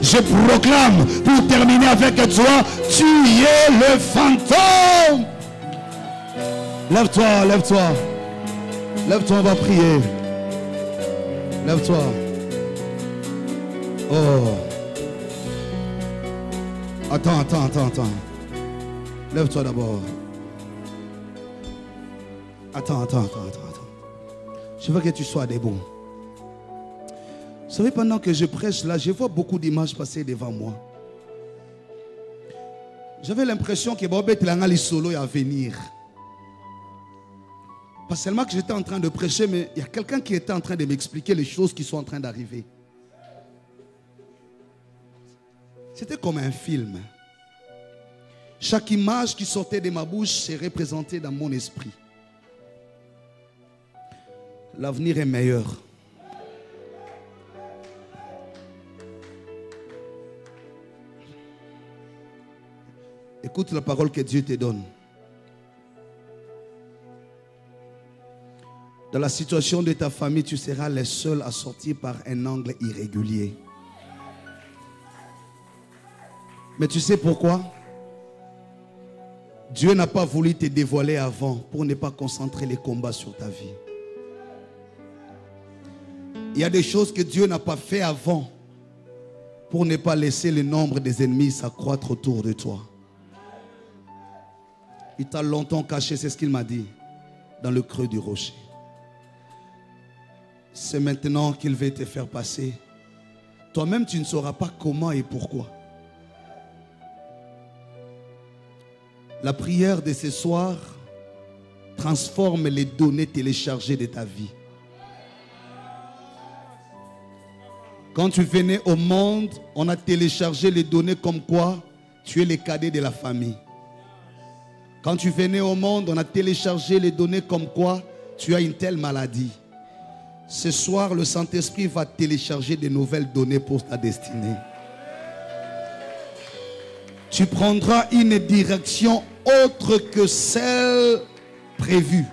Je proclame, pour terminer avec toi, tu es le fantôme. Lève-toi, lève-toi. Lève-toi, on va prier. Lève-toi. Oh. Attends. Lève-toi d'abord. Attends. Je veux que tu sois debout. Vous savez, pendant que je prêche là, je vois beaucoup d'images passer devant moi. J'avais l'impression que Bobet Langali Solo est à venir. Pas seulement que j'étais en train de prêcher, mais il y a quelqu'un qui était en train de m'expliquer les choses qui sont en train d'arriver. C'était comme un film. Chaque image qui sortait de ma bouche s'est représentée dans mon esprit. L'avenir est meilleur. Écoute la parole que Dieu te donne. Dans la situation de ta famille, tu seras le seul à sortir par un angle irrégulier. Mais tu sais pourquoi? Dieu n'a pas voulu te dévoiler avant pour ne pas concentrer les combats sur ta vie. Il y a des choses que Dieu n'a pas fait avant pour ne pas laisser le nombre des ennemis s'accroître autour de toi. Il t'a longtemps caché, c'est ce qu'il m'a dit, dans le creux du rocher. C'est maintenant qu'il veut te faire passer. Toi-même, tu ne sauras pas comment et pourquoi. La prière de ce soir transforme les données téléchargées de ta vie. Quand tu venais au monde, on a téléchargé les données comme quoi tu es le cadet de la famille. Quand tu venais au monde, on a téléchargé les données comme quoi tu as une telle maladie. Ce soir, le Saint-Esprit va télécharger de nouvelles données pour ta destinée. Tu prendras une direction autre que celle prévue.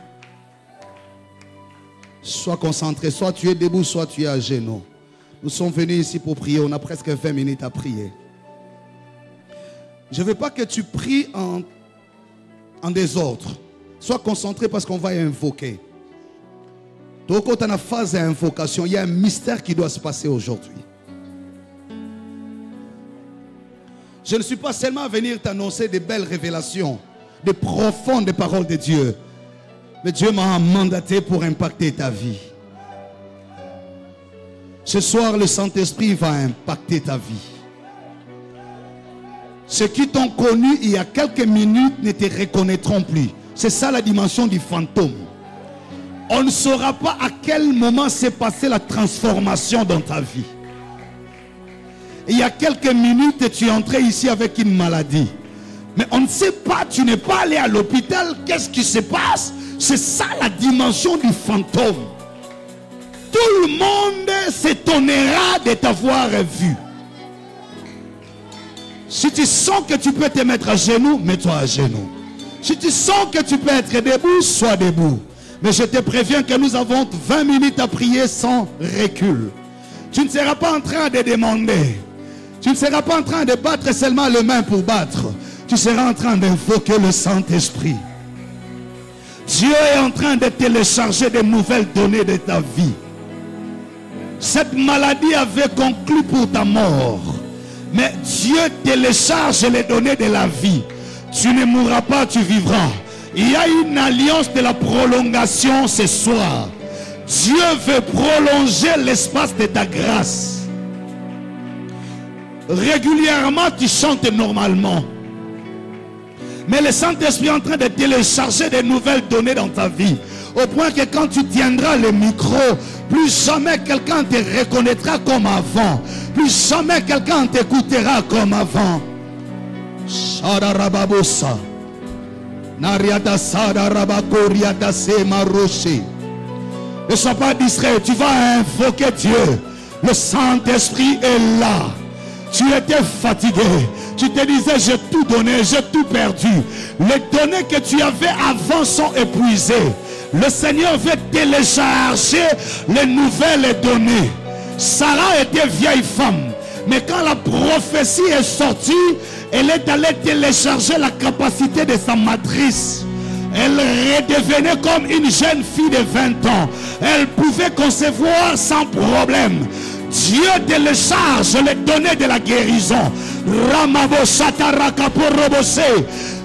Sois concentré, soit tu es debout, soit tu es à genoux. Nous sommes venus ici pour prier, on a presque 20 minutes à prier. Je ne veux pas que tu pries en désordre. Sois concentré parce qu'on va invoquer. Donc quand on a une phase d'invocation, il y a un mystère qui doit se passer aujourd'hui. Je ne suis pas seulement à venir t'annoncer des belles révélations, des profondes paroles de Dieu. Mais Dieu m'a mandaté pour impacter ta vie. Ce soir, le Saint-Esprit va impacter ta vie. Ceux qui t'ont connu il y a quelques minutes ne te reconnaîtront plus. C'est ça la dimension du fantôme. On ne saura pas à quel moment s'est passée la transformation dans ta vie. Il y a quelques minutes, tu es entré ici avec une maladie. Mais on ne sait pas, tu n'es pas allé à l'hôpital, qu'est-ce qui se passe? C'est ça la dimension du fantôme. Tout le monde s'étonnera de t'avoir vu. Si tu sens que tu peux te mettre à genoux, mets-toi à genoux. Si tu sens que tu peux être debout, sois debout. Mais je te préviens que nous avons 20 minutes à prier sans recul. Tu ne seras pas en train de demander. Tu ne seras pas en train de battre seulement les mains pour battre. Tu seras en train d'invoquer le Saint-Esprit. Dieu est en train de télécharger de nouvelles données de ta vie. Cette maladie avait conclu pour ta mort. Mais Dieu télécharge les données de la vie. Tu ne mourras pas, tu vivras. Il y a une alliance de la prolongation ce soir. Dieu veut prolonger l'espace de ta grâce. Régulièrement, tu chantes normalement. Mais le Saint-Esprit est en train de télécharger des nouvelles données dans ta vie. Au point que quand tu tiendras le micro, plus jamais quelqu'un te reconnaîtra comme avant. Plus jamais quelqu'un t'écoutera comme avant. Shadarababosa. Nariata Sadarabakouriata Semaroche. Ne sois pas distrait, tu vas invoquer Dieu. Le Saint-Esprit est là. Tu étais fatigué. Tu te disais, j'ai tout donné, j'ai tout perdu. Les données que tu avais avant sont épuisées. Le Seigneur veut télécharger les nouvelles données. Sarah était vieille femme. Mais quand la prophétie est sortie, elle est allée télécharger la capacité de sa matrice. Elle redevenait comme une jeune fille de 20 ans. Elle pouvait concevoir sans problème. Dieu télécharge les données de la guérison.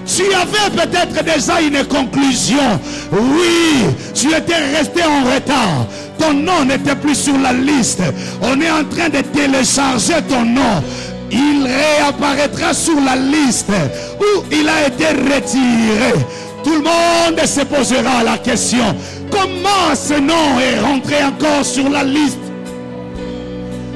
Tu avais peut-être déjà une conclusion. Oui, tu étais resté en retard. Ton nom n'était plus sur la liste. On est en train de télécharger ton nom. Il réapparaîtra sur la liste où il a été retiré. Tout le monde se posera la question: comment ce nom est rentré encore sur la liste?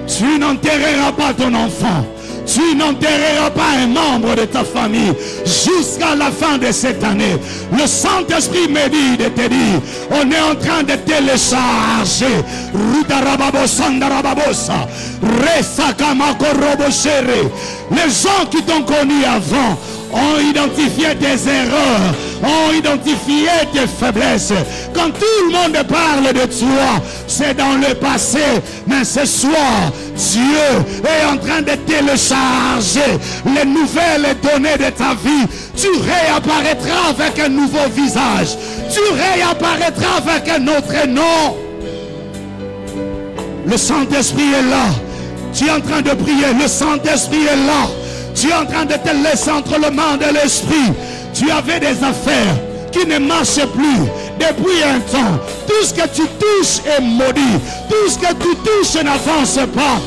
Tu n'enterreras pas ton enfant. Tu n'enterreras pas un membre de ta famille jusqu'à la fin de cette année. Le Saint-Esprit me dit de te dire, on est en train de télécharger. Les gens qui t'ont connu avant ont identifié tes erreurs, ont identifié tes faiblesses. Quand tout le monde parle de toi, c'est dans le passé. Mais ce soir, Dieu est en train de télécharger les nouvelles données de ta vie. Tu réapparaîtras avec un nouveau visage. Tu réapparaîtras avec un autre nom. Le Saint-Esprit est là. Tu es en train de prier. Le Saint-Esprit est là. Tu es en train de te laisser entre les mains de l'Esprit. Tu avais des affaires qui ne marchent plus depuis un temps. Tout ce que tu touches est maudit. Tout ce que tu touches n'avance pas.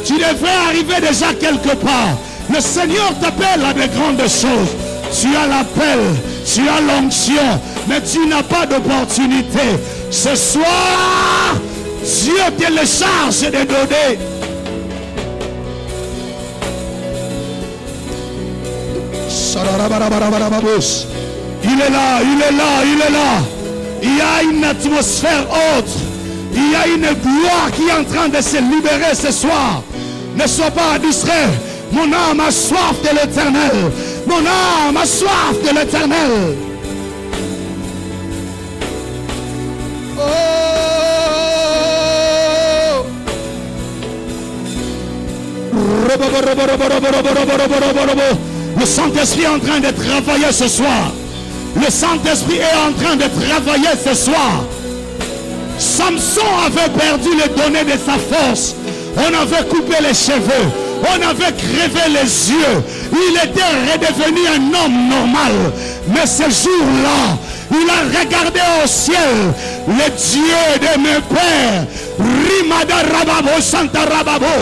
Tu devrais arriver déjà quelque part. Le Seigneur t'appelle à de grandes choses. Tu as l'appel, tu as l'onction, mais tu n'as pas d'opportunité. Ce soir, Dieu télécharge des données. Il est là, il est là, il est là. Il y a une atmosphère autre. Il y a une gloire qui est en train de se libérer ce soir. Ne sois pas distrait. Mon âme a soif de l'Éternel. Mon âme a soif de l'Éternel. Le Saint-Esprit est en train de travailler ce soir. Le Saint-Esprit est en train de travailler ce soir. Samson avait perdu les données de sa force. On avait coupé les cheveux. On avait crevé les yeux. Il était redevenu un homme normal. Mais ce jour-là, il a regardé au ciel. Le Dieu de mes pères. Rimada Rababo, Santa Rababo.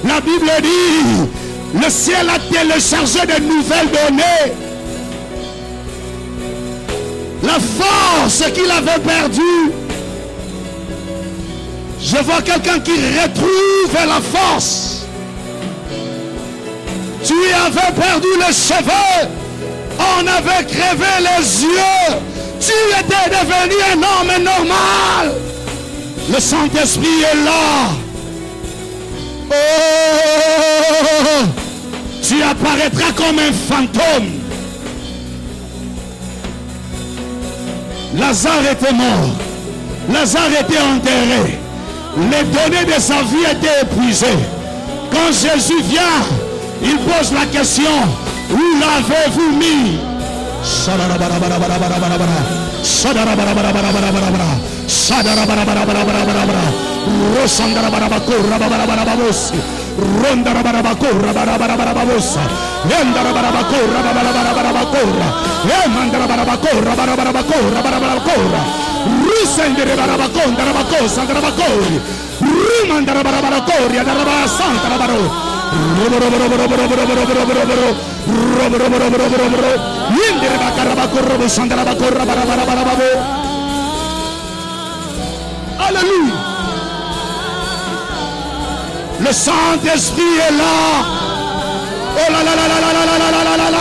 La Bible dit, le ciel a téléchargé de nouvelles données. La force qu'il avait perdue. Je vois quelqu'un qui retrouve la force. Tu avais perdu les cheveux. On avait crevé les yeux. Tu étais devenu un homme normal. Le Saint-Esprit est là. Oh, tu apparaîtras comme un fantôme. Lazare était mort. Lazare était enterré. Les données de sa vie étaient épuisées. Quand Jésus vient, il pose la question: où l'avez-vous mis? Ronda barabacora, barabarababosa. Endara barabacora, barabarabacorra. Mandara barabacora, barabarabacorra, barabarabacorra. Rusendere barabaconda, rabacosa, darabacori. Rumandara barabaracoria, darabasanta, rabaro. Alléluia. Le Saint-Esprit est là. Oh là là là là là là là là là là là.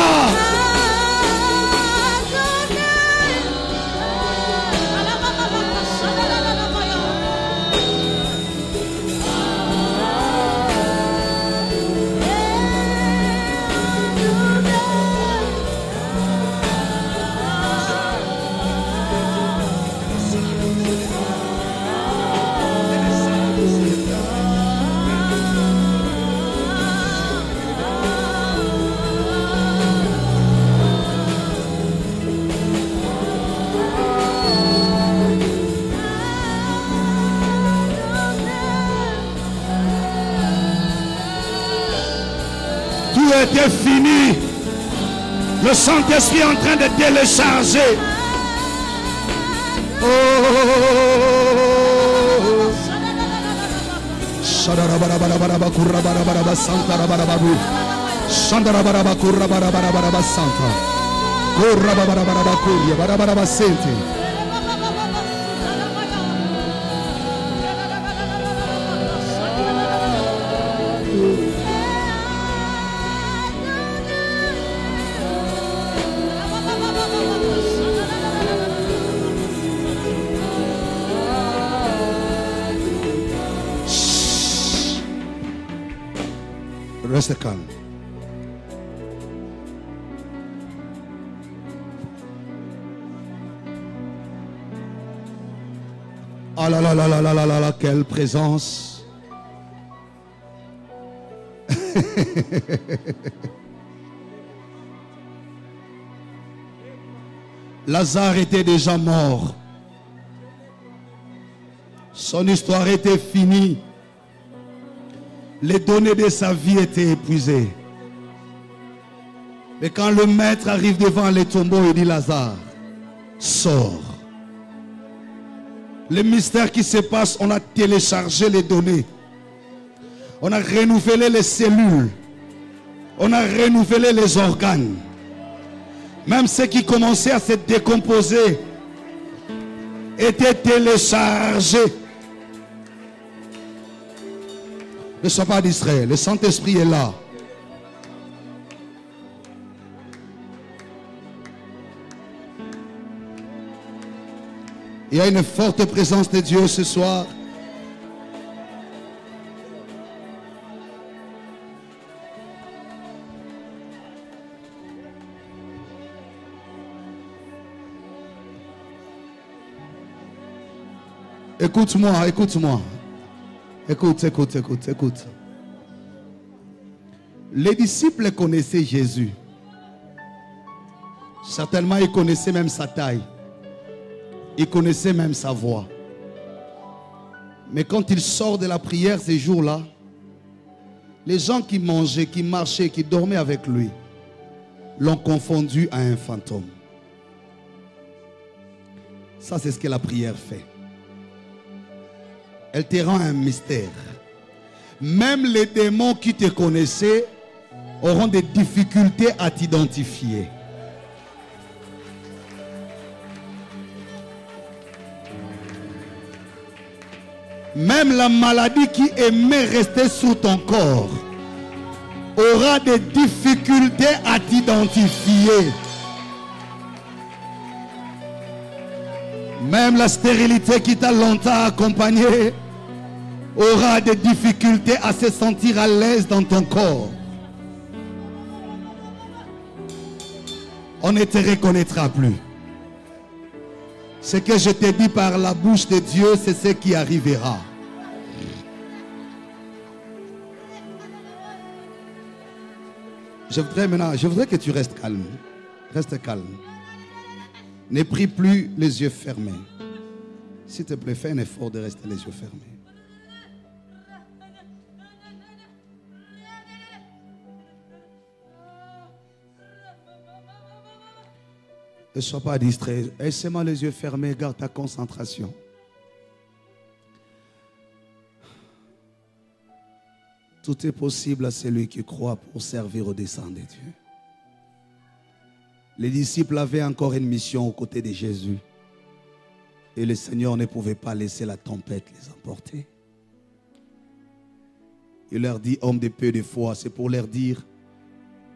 Était fini. Le Saint-Esprit est en train de télécharger. Oh. Reste calme. Ah là là là là là là là là, quelle présence. Lazare était déjà mort. Son histoire était finie. Les données de sa vie étaient épuisées. Mais quand le maître arrive devant les tombeaux, il dit: Lazare, sors. Le mystère qui se passe, on a téléchargé les données. On a renouvelé les cellules. On a renouvelé les organes. Même ceux qui commençaient à se décomposer étaient téléchargés. Ne sois pas distrait, le Saint-Esprit est là. Il y a une forte présence de Dieu ce soir. Écoute-moi, écoute-moi. Écoute. Les disciples connaissaient Jésus. Certainement, ils connaissaient même sa taille. Ils connaissaient même sa voix. Mais quand il sort de la prière ces jours-là, les gens qui mangeaient, qui marchaient, qui dormaient avec lui, l'ont confondu à un fantôme. Ça, c'est ce que la prière fait. Elle te rend un mystère. Même les démons qui te connaissaient auront des difficultés à t'identifier. Même la maladie qui aimait rester sur ton corps aura des difficultés à t'identifier. Même la stérilité qui t'a longtemps accompagné aura des difficultés à se sentir à l'aise dans ton corps. On ne te reconnaîtra plus. Ce que je t'ai dit par la bouche de Dieu, c'est ce qui arrivera. Je voudrais que tu restes calme. Reste calme. Ne prie plus les yeux fermés. S'il te plaît, fais un effort de rester les yeux fermés. Ne sois pas distrait. Laisse-moi les yeux fermés, garde ta concentration. Tout est possible à celui qui croit pour servir au dessein de Dieu. Les disciples avaient encore une mission aux côtés de Jésus. Et le Seigneur ne pouvait pas laisser la tempête les emporter. Il leur dit, homme de peu de foi, c'est pour leur dire,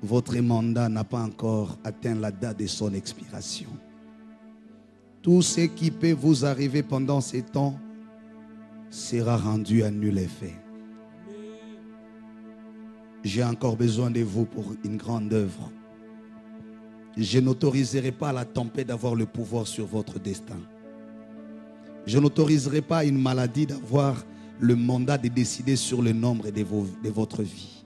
votre mandat n'a pas encore atteint la date de son expiration. Tout ce qui peut vous arriver pendant ces temps sera rendu à nul effet. J'ai encore besoin de vous pour une grande œuvre. Je n'autoriserai pas la tempête d'avoir le pouvoir sur votre destin. Je n'autoriserai pas une maladie d'avoir le mandat de décider sur le nombre de votre vie.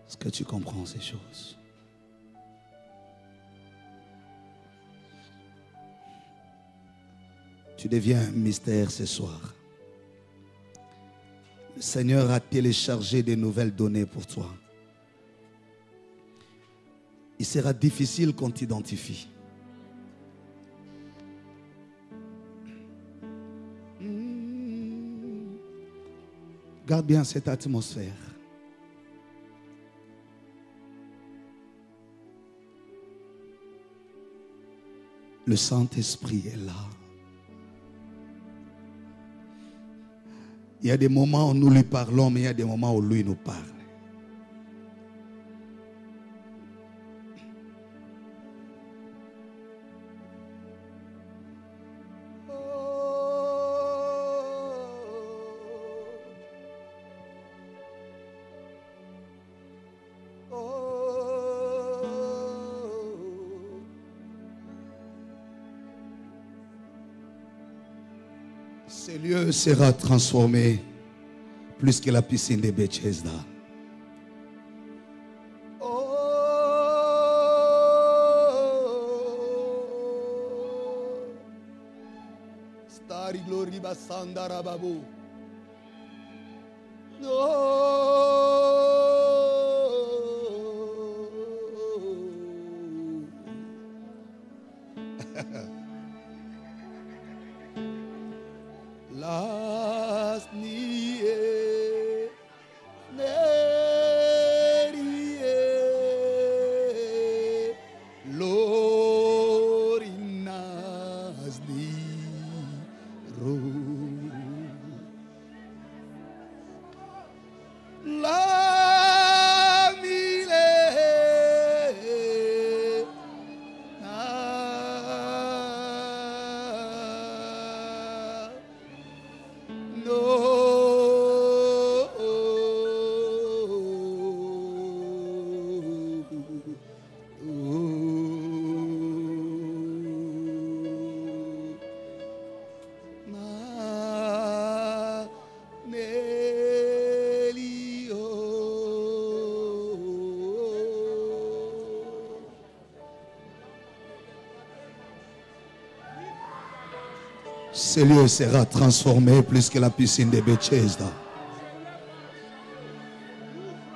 Est-ce que tu comprends ces choses? Tu deviens un mystère ce soir. Le Seigneur a téléchargé des nouvelles données pour toi. Il sera difficile qu'on t'identifie. Garde bien cette atmosphère. Le Saint-Esprit est là. Il y a des moments où nous lui parlons, mais il y a des moments où lui nous parle. Ce lieu sera transformé plus que la piscine de Bethesda. Stari glory basandara babu. Last night, Lord in us Ce lieu sera transformé plus que la piscine de Bethesda.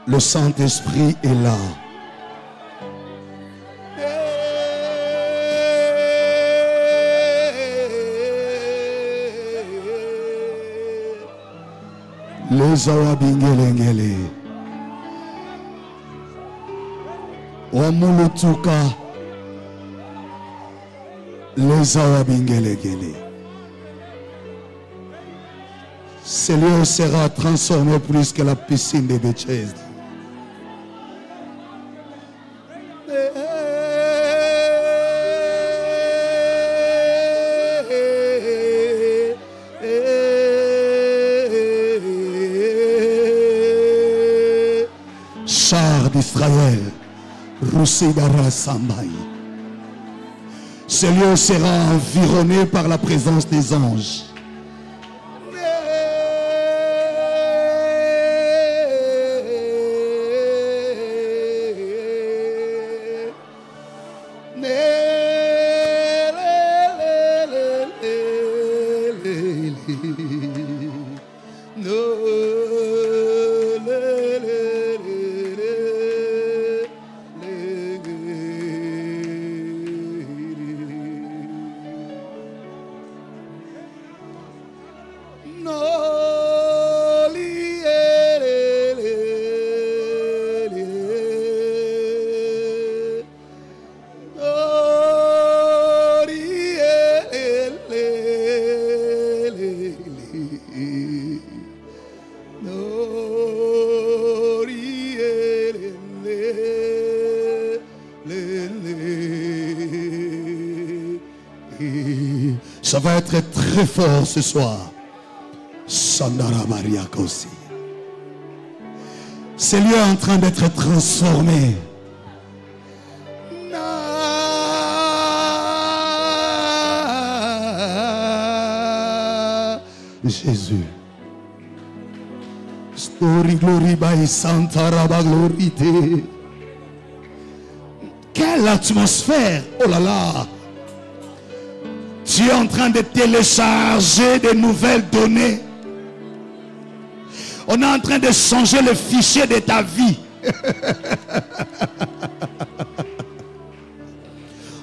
Le Saint-Esprit est là. Les awabingelengele. Wamulutuka. Les awabingelengele. Ce lieu sera transformé plus que la piscine de Bethesda. Char d'Israël, Roussidara Sambaï. Ce lieu sera environné par la présence des anges. Ça va être très fort ce soir. Sandara Maria Kosi. Ces lieux en train d'être transformés. Jésus. Story glory by Santa Raba glorité. Quelle atmosphère! Oh là là! Tu es en train de télécharger de nouvelles données. On est en train de changer le fichier de ta vie.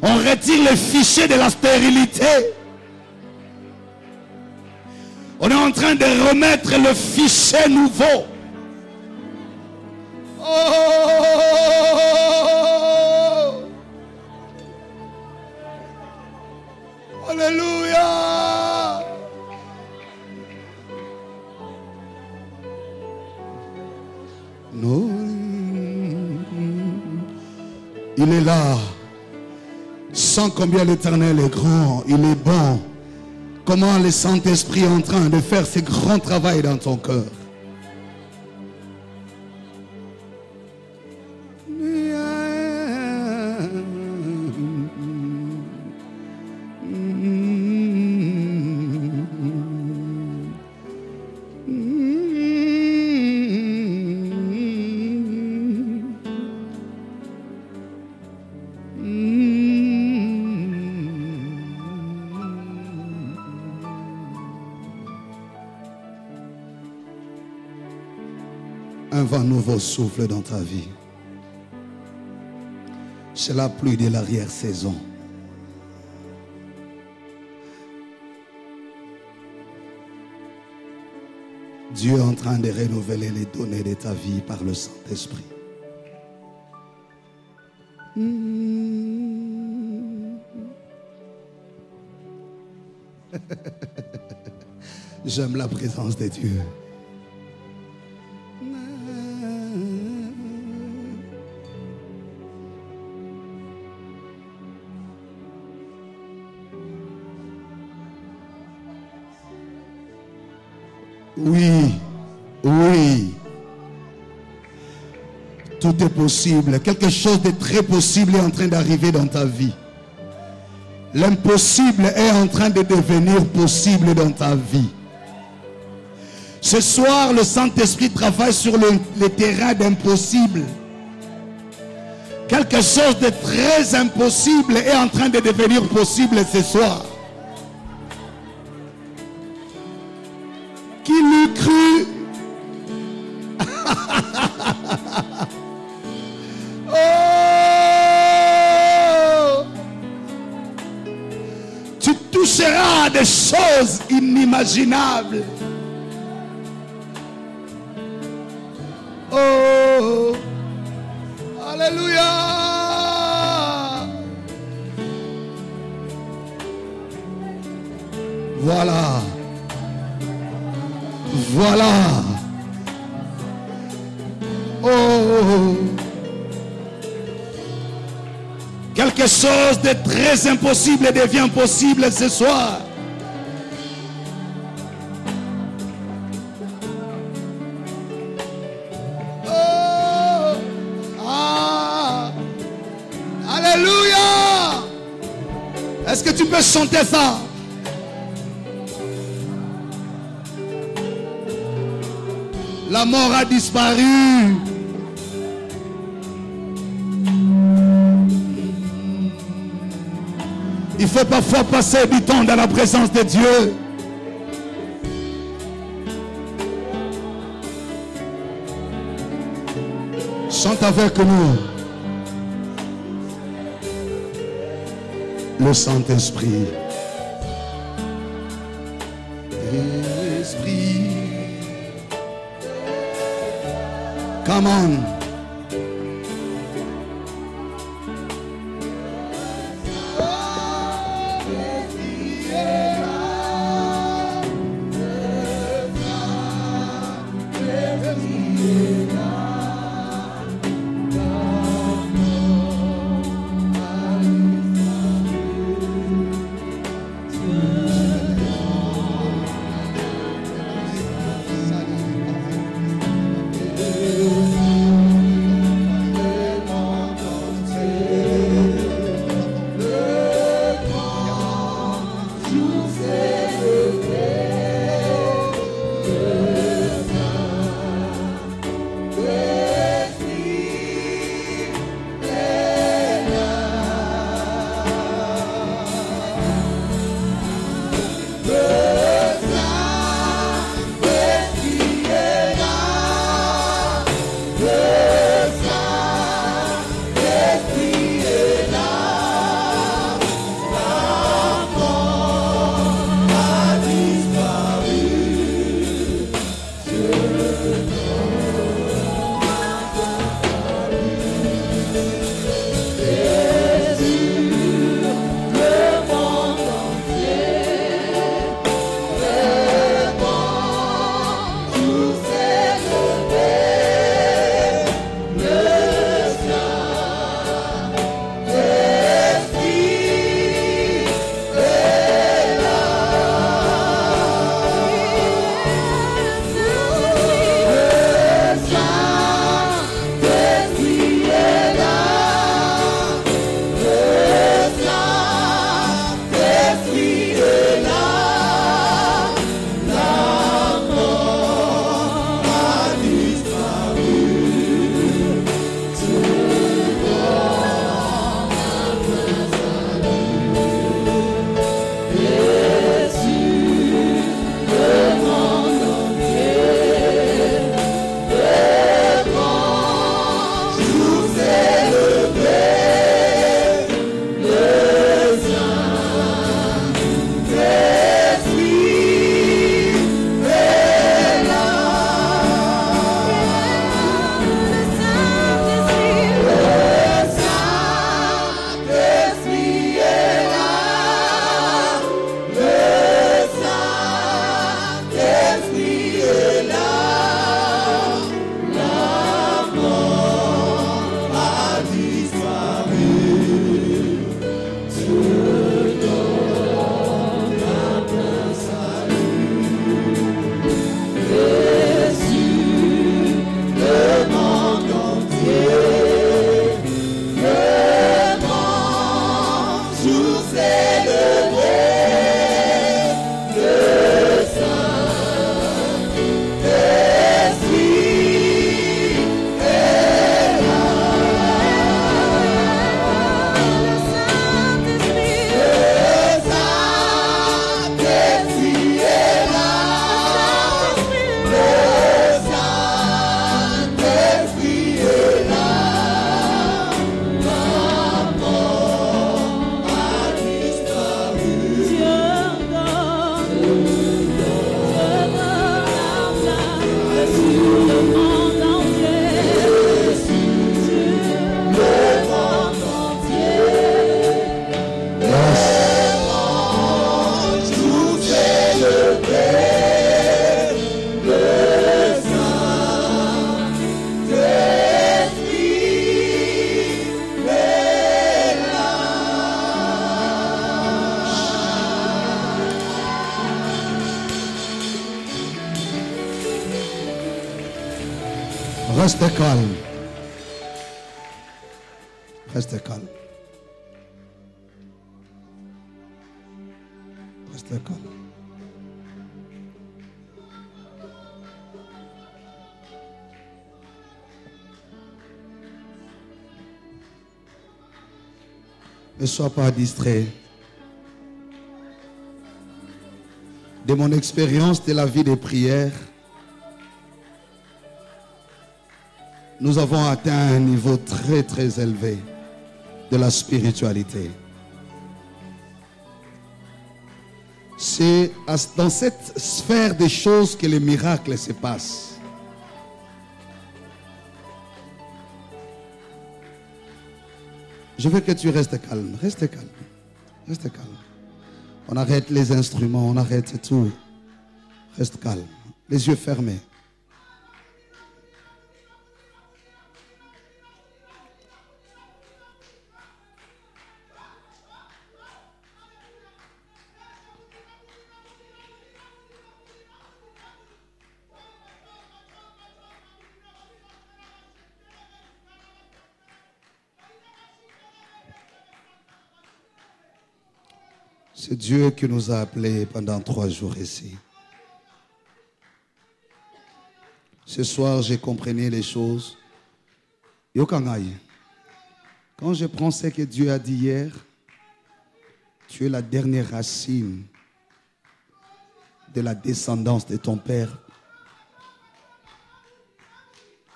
On retire le fichier de la stérilité. On est en train de remettre le fichier nouveau. Oh! Alléluia! Non. Il est là. Sans combien l'Éternel est grand, il est bon. Comment le Saint-Esprit est en train de faire ce grand travail dans ton cœur. Un vent nouveau souffle dans ta vie. C'est la pluie de l'arrière-saison. Dieu est en train de renouveler les données de ta vie par le Saint-Esprit. J'aime la présence de Dieu. Oui, oui. Tout est possible. Quelque chose de très possible est en train d'arriver dans ta vie. L'impossible est en train de devenir possible dans ta vie. Ce soir, le Saint-Esprit travaille sur le terrain d'impossible. Quelque chose de très impossible est en train de devenir possible ce soir. Qui l'eût cru? Oh! Tu toucheras à des choses inimaginables. Oh! Alléluia! Voilà. Voilà. Oh. Quelque chose de très impossible devient possible ce soir. Oh. Ah. Alléluia. Est-ce que tu peux chanter ça? La mort a disparu. Il faut parfois passer du temps dans la présence de Dieu. Chante avec nous. Le Saint-Esprit. Esprit. Come on. Reste calme. Reste calme. Reste calme. Ne sois pas distrait. De mon expérience de la vie des prières, nous avons atteint un niveau très très élevé de la spiritualité. C'est dans cette sphère des choses que les miracles se passent. Je veux que tu restes calme, reste calme, reste calme. On arrête les instruments, on arrête tout. Reste calme, les yeux fermés. C'est Dieu qui nous a appelés pendant 3 jours ici. Ce soir, j'ai compris les choses. Quand je prends ce que Dieu a dit hier, tu es la dernière racine de la descendance de ton père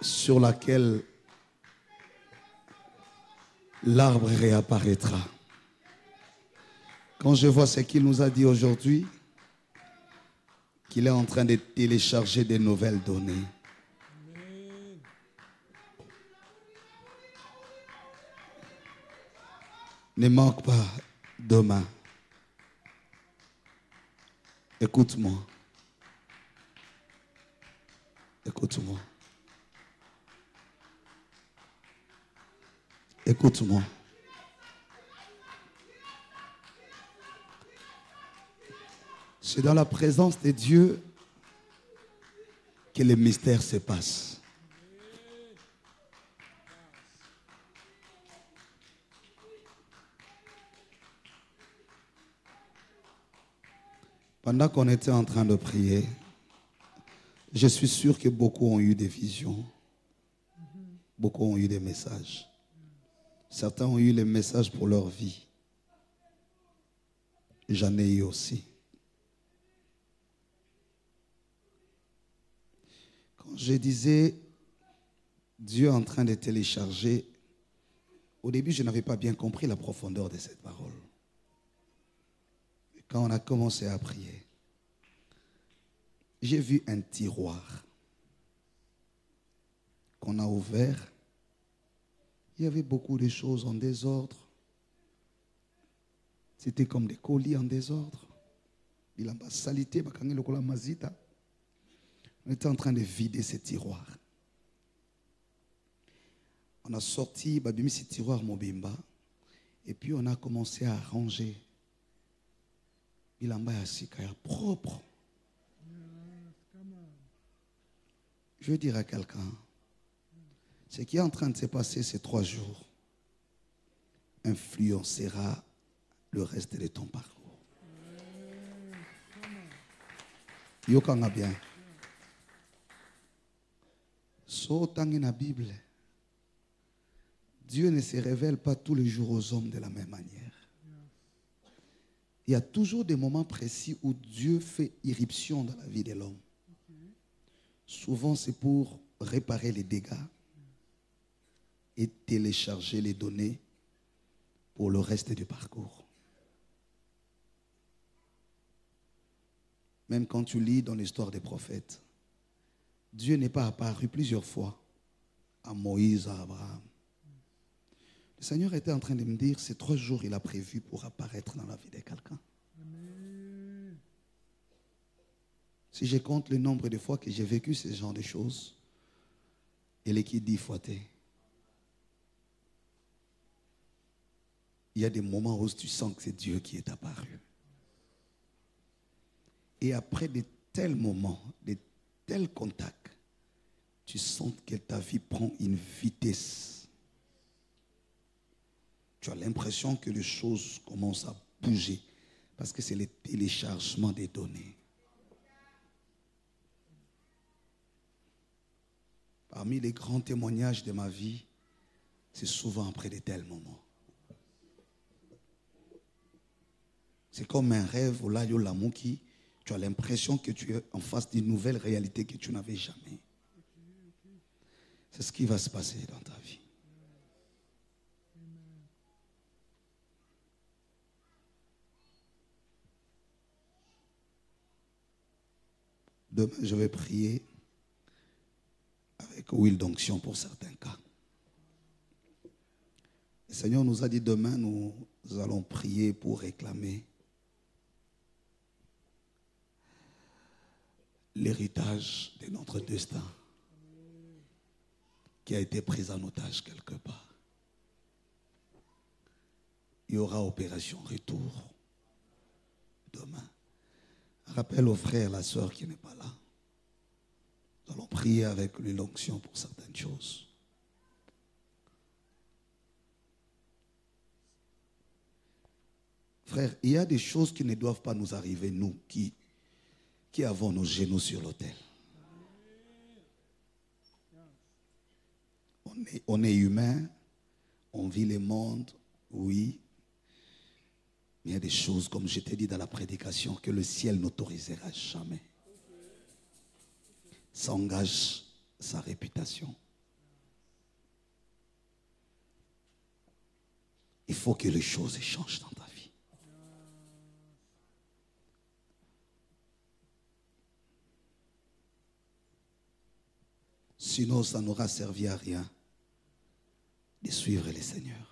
sur laquelle l'arbre réapparaîtra. Quand je vois ce qu'il nous a dit aujourd'hui, qu'il est en train de télécharger des nouvelles données. Ne manque pas demain. Écoute-moi. Écoute-moi. Écoute-moi. C'est dans la présence de Dieu que les mystères se passent. Pendant qu'on était en train de prier, je suis sûr que beaucoup ont eu des visions. Beaucoup ont eu des messages. Certains ont eu les messages pour leur vie. J'en ai eu aussi. Quand je disais Dieu est en train de télécharger, au début, je n'avais pas bien compris la profondeur de cette parole. Et quand on a commencé à prier, j'ai vu un tiroir qu'on a ouvert. Il y avait beaucoup de choses en désordre. C'était comme des colis en désordre. On était en train de vider ces tiroirs. On a sorti ces tiroirs Mobimba. Et puis on a commencé à ranger. Bilamba Yasikaya propre. Je veux dire à quelqu'un, ce qui est en train de se passer ces 3 jours influencera le reste de ton parcours. Yokanga bien. Sautant dans la Bible, Dieu ne se révèle pas tous les jours aux hommes de la même manière. Il y a toujours des moments précis où Dieu fait irruption dans la vie de l'homme. Souvent, c'est pour réparer les dégâts et télécharger les données pour le reste du parcours. Même quand tu lis dans l'histoire des prophètes, Dieu n'est pas apparu plusieurs fois à Moïse, à Abraham. Le Seigneur était en train de me dire, ces 3 jours, il a prévu pour apparaître dans la vie de quelqu'un. Si je compte le nombre de fois que j'ai vécu ce genre de choses, il est qui dit fouetté. Il y a des moments où tu sens que c'est Dieu qui est apparu. Et après de tels moments, de tels contacts, tu sens que ta vie prend une vitesse. Tu as l'impression que les choses commencent à bouger parce que c'est le téléchargement des données. Parmi les grands témoignages de ma vie, c'est souvent après de tels moments. C'est comme un rêve, tu as l'impression que tu es en face d'une nouvelle réalité que tu n'avais jamais. C'est ce qui va se passer dans ta vie. Demain, je vais prier avec huile d'onction pour certains cas. Le Seigneur nous a dit demain, nous allons prier pour réclamer l'héritage de notre destin qui a été pris en otage quelque part. Il y aura opération retour demain. Rappelle aux frères et la sœur qui n'est pas là. Nous allons prier avec lui l'onction pour certaines choses. Frère, il y a des choses qui ne doivent pas nous arriver, nous qui avons nos genoux sur l'autel. On est humain, on vit le monde, oui. Mais il y a des choses, comme je t'ai dit dans la prédication, que le ciel n'autorisera jamais. Ça engage sa réputation. Il faut que les choses changent dans ta vie. Sinon, ça n'aura servi à rien de suivre le Seigneur.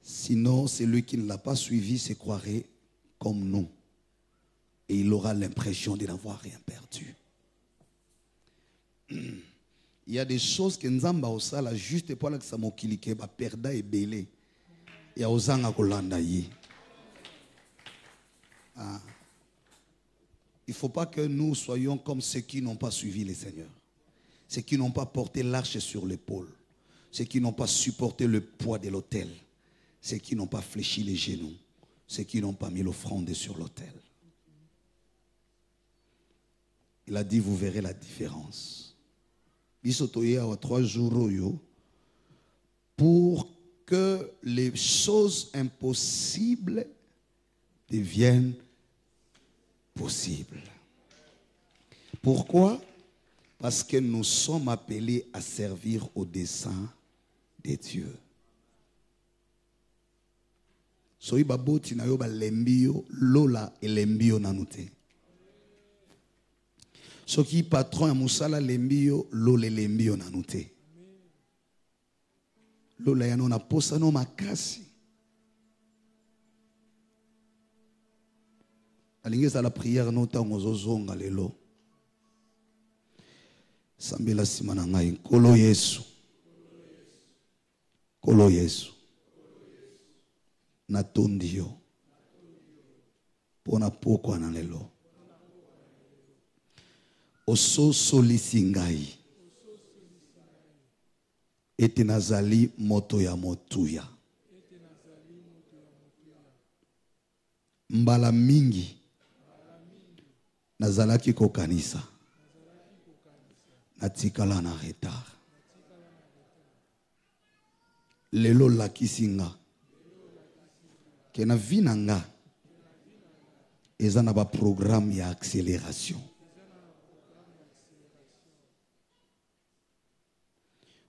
Sinon, celui qui ne l'a pas suivi se croirait comme nous. Et il aura l'impression de n'avoir rien perdu. Il y a des choses que Nzamba osala juste pour que ça mokilike ba perda et belé. Ya ozanga kolanda yi. Il ne faut pas que nous soyons comme ceux qui n'ont pas suivi le Seigneur. Ceux qui n'ont pas porté l'arche sur l'épaule. Ceux qui n'ont pas supporté le poids de l'autel. Ceux qui n'ont pas fléchi les genoux. Ceux qui n'ont pas mis l'offrande sur l'autel. Il a dit, vous verrez la différence. Bisotoye a 3 jours pour que les choses impossibles deviennent possibles. Pourquoi? Parce que nous sommes appelés à servir au dessein de Dieu. Soyi baboti na yo ba lembio lola elembio nanute. Soki patron ya musala lembio lola elembio nanute. Lola ya na posa no makasi. Alingeza la prière no tango zozonga lelo. Sambela simana ngai nkolo Yesu. Nkolo Yesu. Natondi yo pona pokwa na lelo oso solisi ngai ete nazali moto ya motuya mbala mingi nazalaki kokanisa natikala na retard lelo lakisinga que na vie nanga eza na ba programme ya accélération.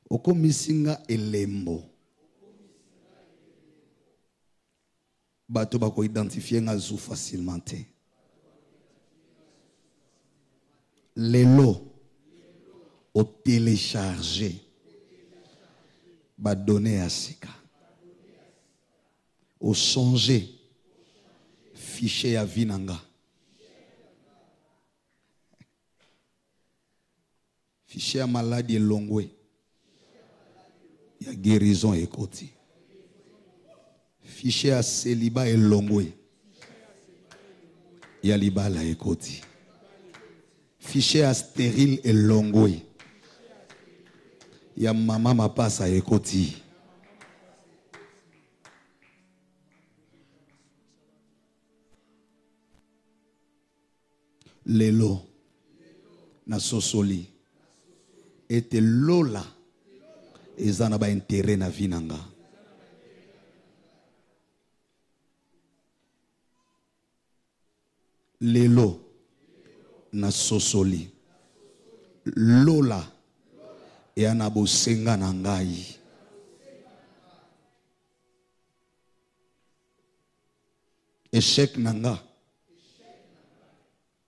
Okomisinga elembo. Bato bako identifier nga zu facilement te. Lelo au télécharger ba donner à sika. Au changer fichier à vinanga. Fichier à maladie longwe. Il y a guérison et côté. Fichier à célibat et longwe. Il y a libala et côté. fichier stérile et longwe. Ya maman ma passe à ekoti. Lelo na sosoli ete lola ezana ba intérêt na vinanga. Lelo na sosoli lola yana bosenga na ngai. Échec nanga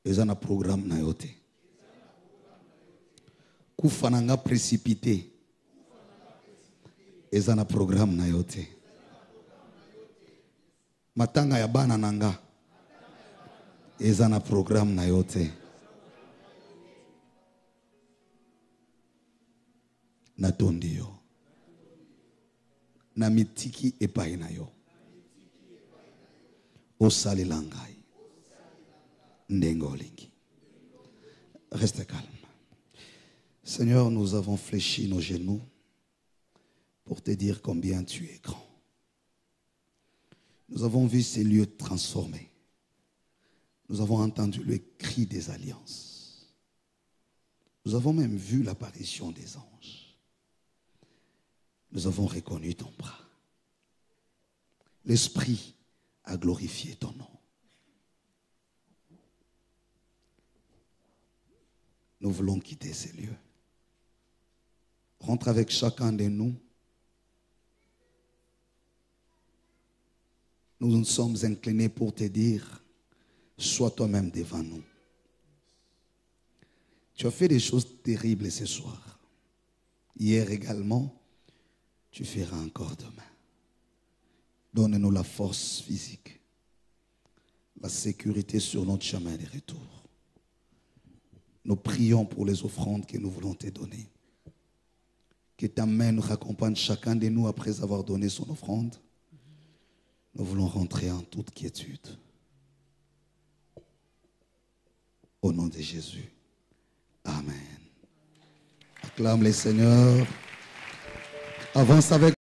ezana programme na yote. Kufa nanga précipité ezana programme na yote. Matanga ya bana nanga ezana programme na yote. Natondi yo na mitiki epai na yo osali langai ndengolingi. Reste calme. Seigneur, nous avons fléchi nos genoux pour te dire combien tu es grand. Nous avons vu ces lieux transformés. Nous avons entendu le cri des alliances. Nous avons même vu l'apparition des anges. Nous avons reconnu ton bras. L'Esprit a glorifié ton nom. Nous voulons quitter ces lieux. Rentre avec chacun de nous. Nous nous sommes inclinés pour te dire, sois toi-même devant nous. Tu as fait des choses terribles ce soir. Hier également, tu feras encore demain. Donne-nous la force physique, la sécurité sur notre chemin de retour. Nous prions pour les offrandes que nous voulons te donner. Que ta main nous accompagne chacun de nous après avoir donné son offrande. Nous voulons rentrer en toute quiétude. Au nom de Jésus. Amen. Acclame le Seigneur. Avance avec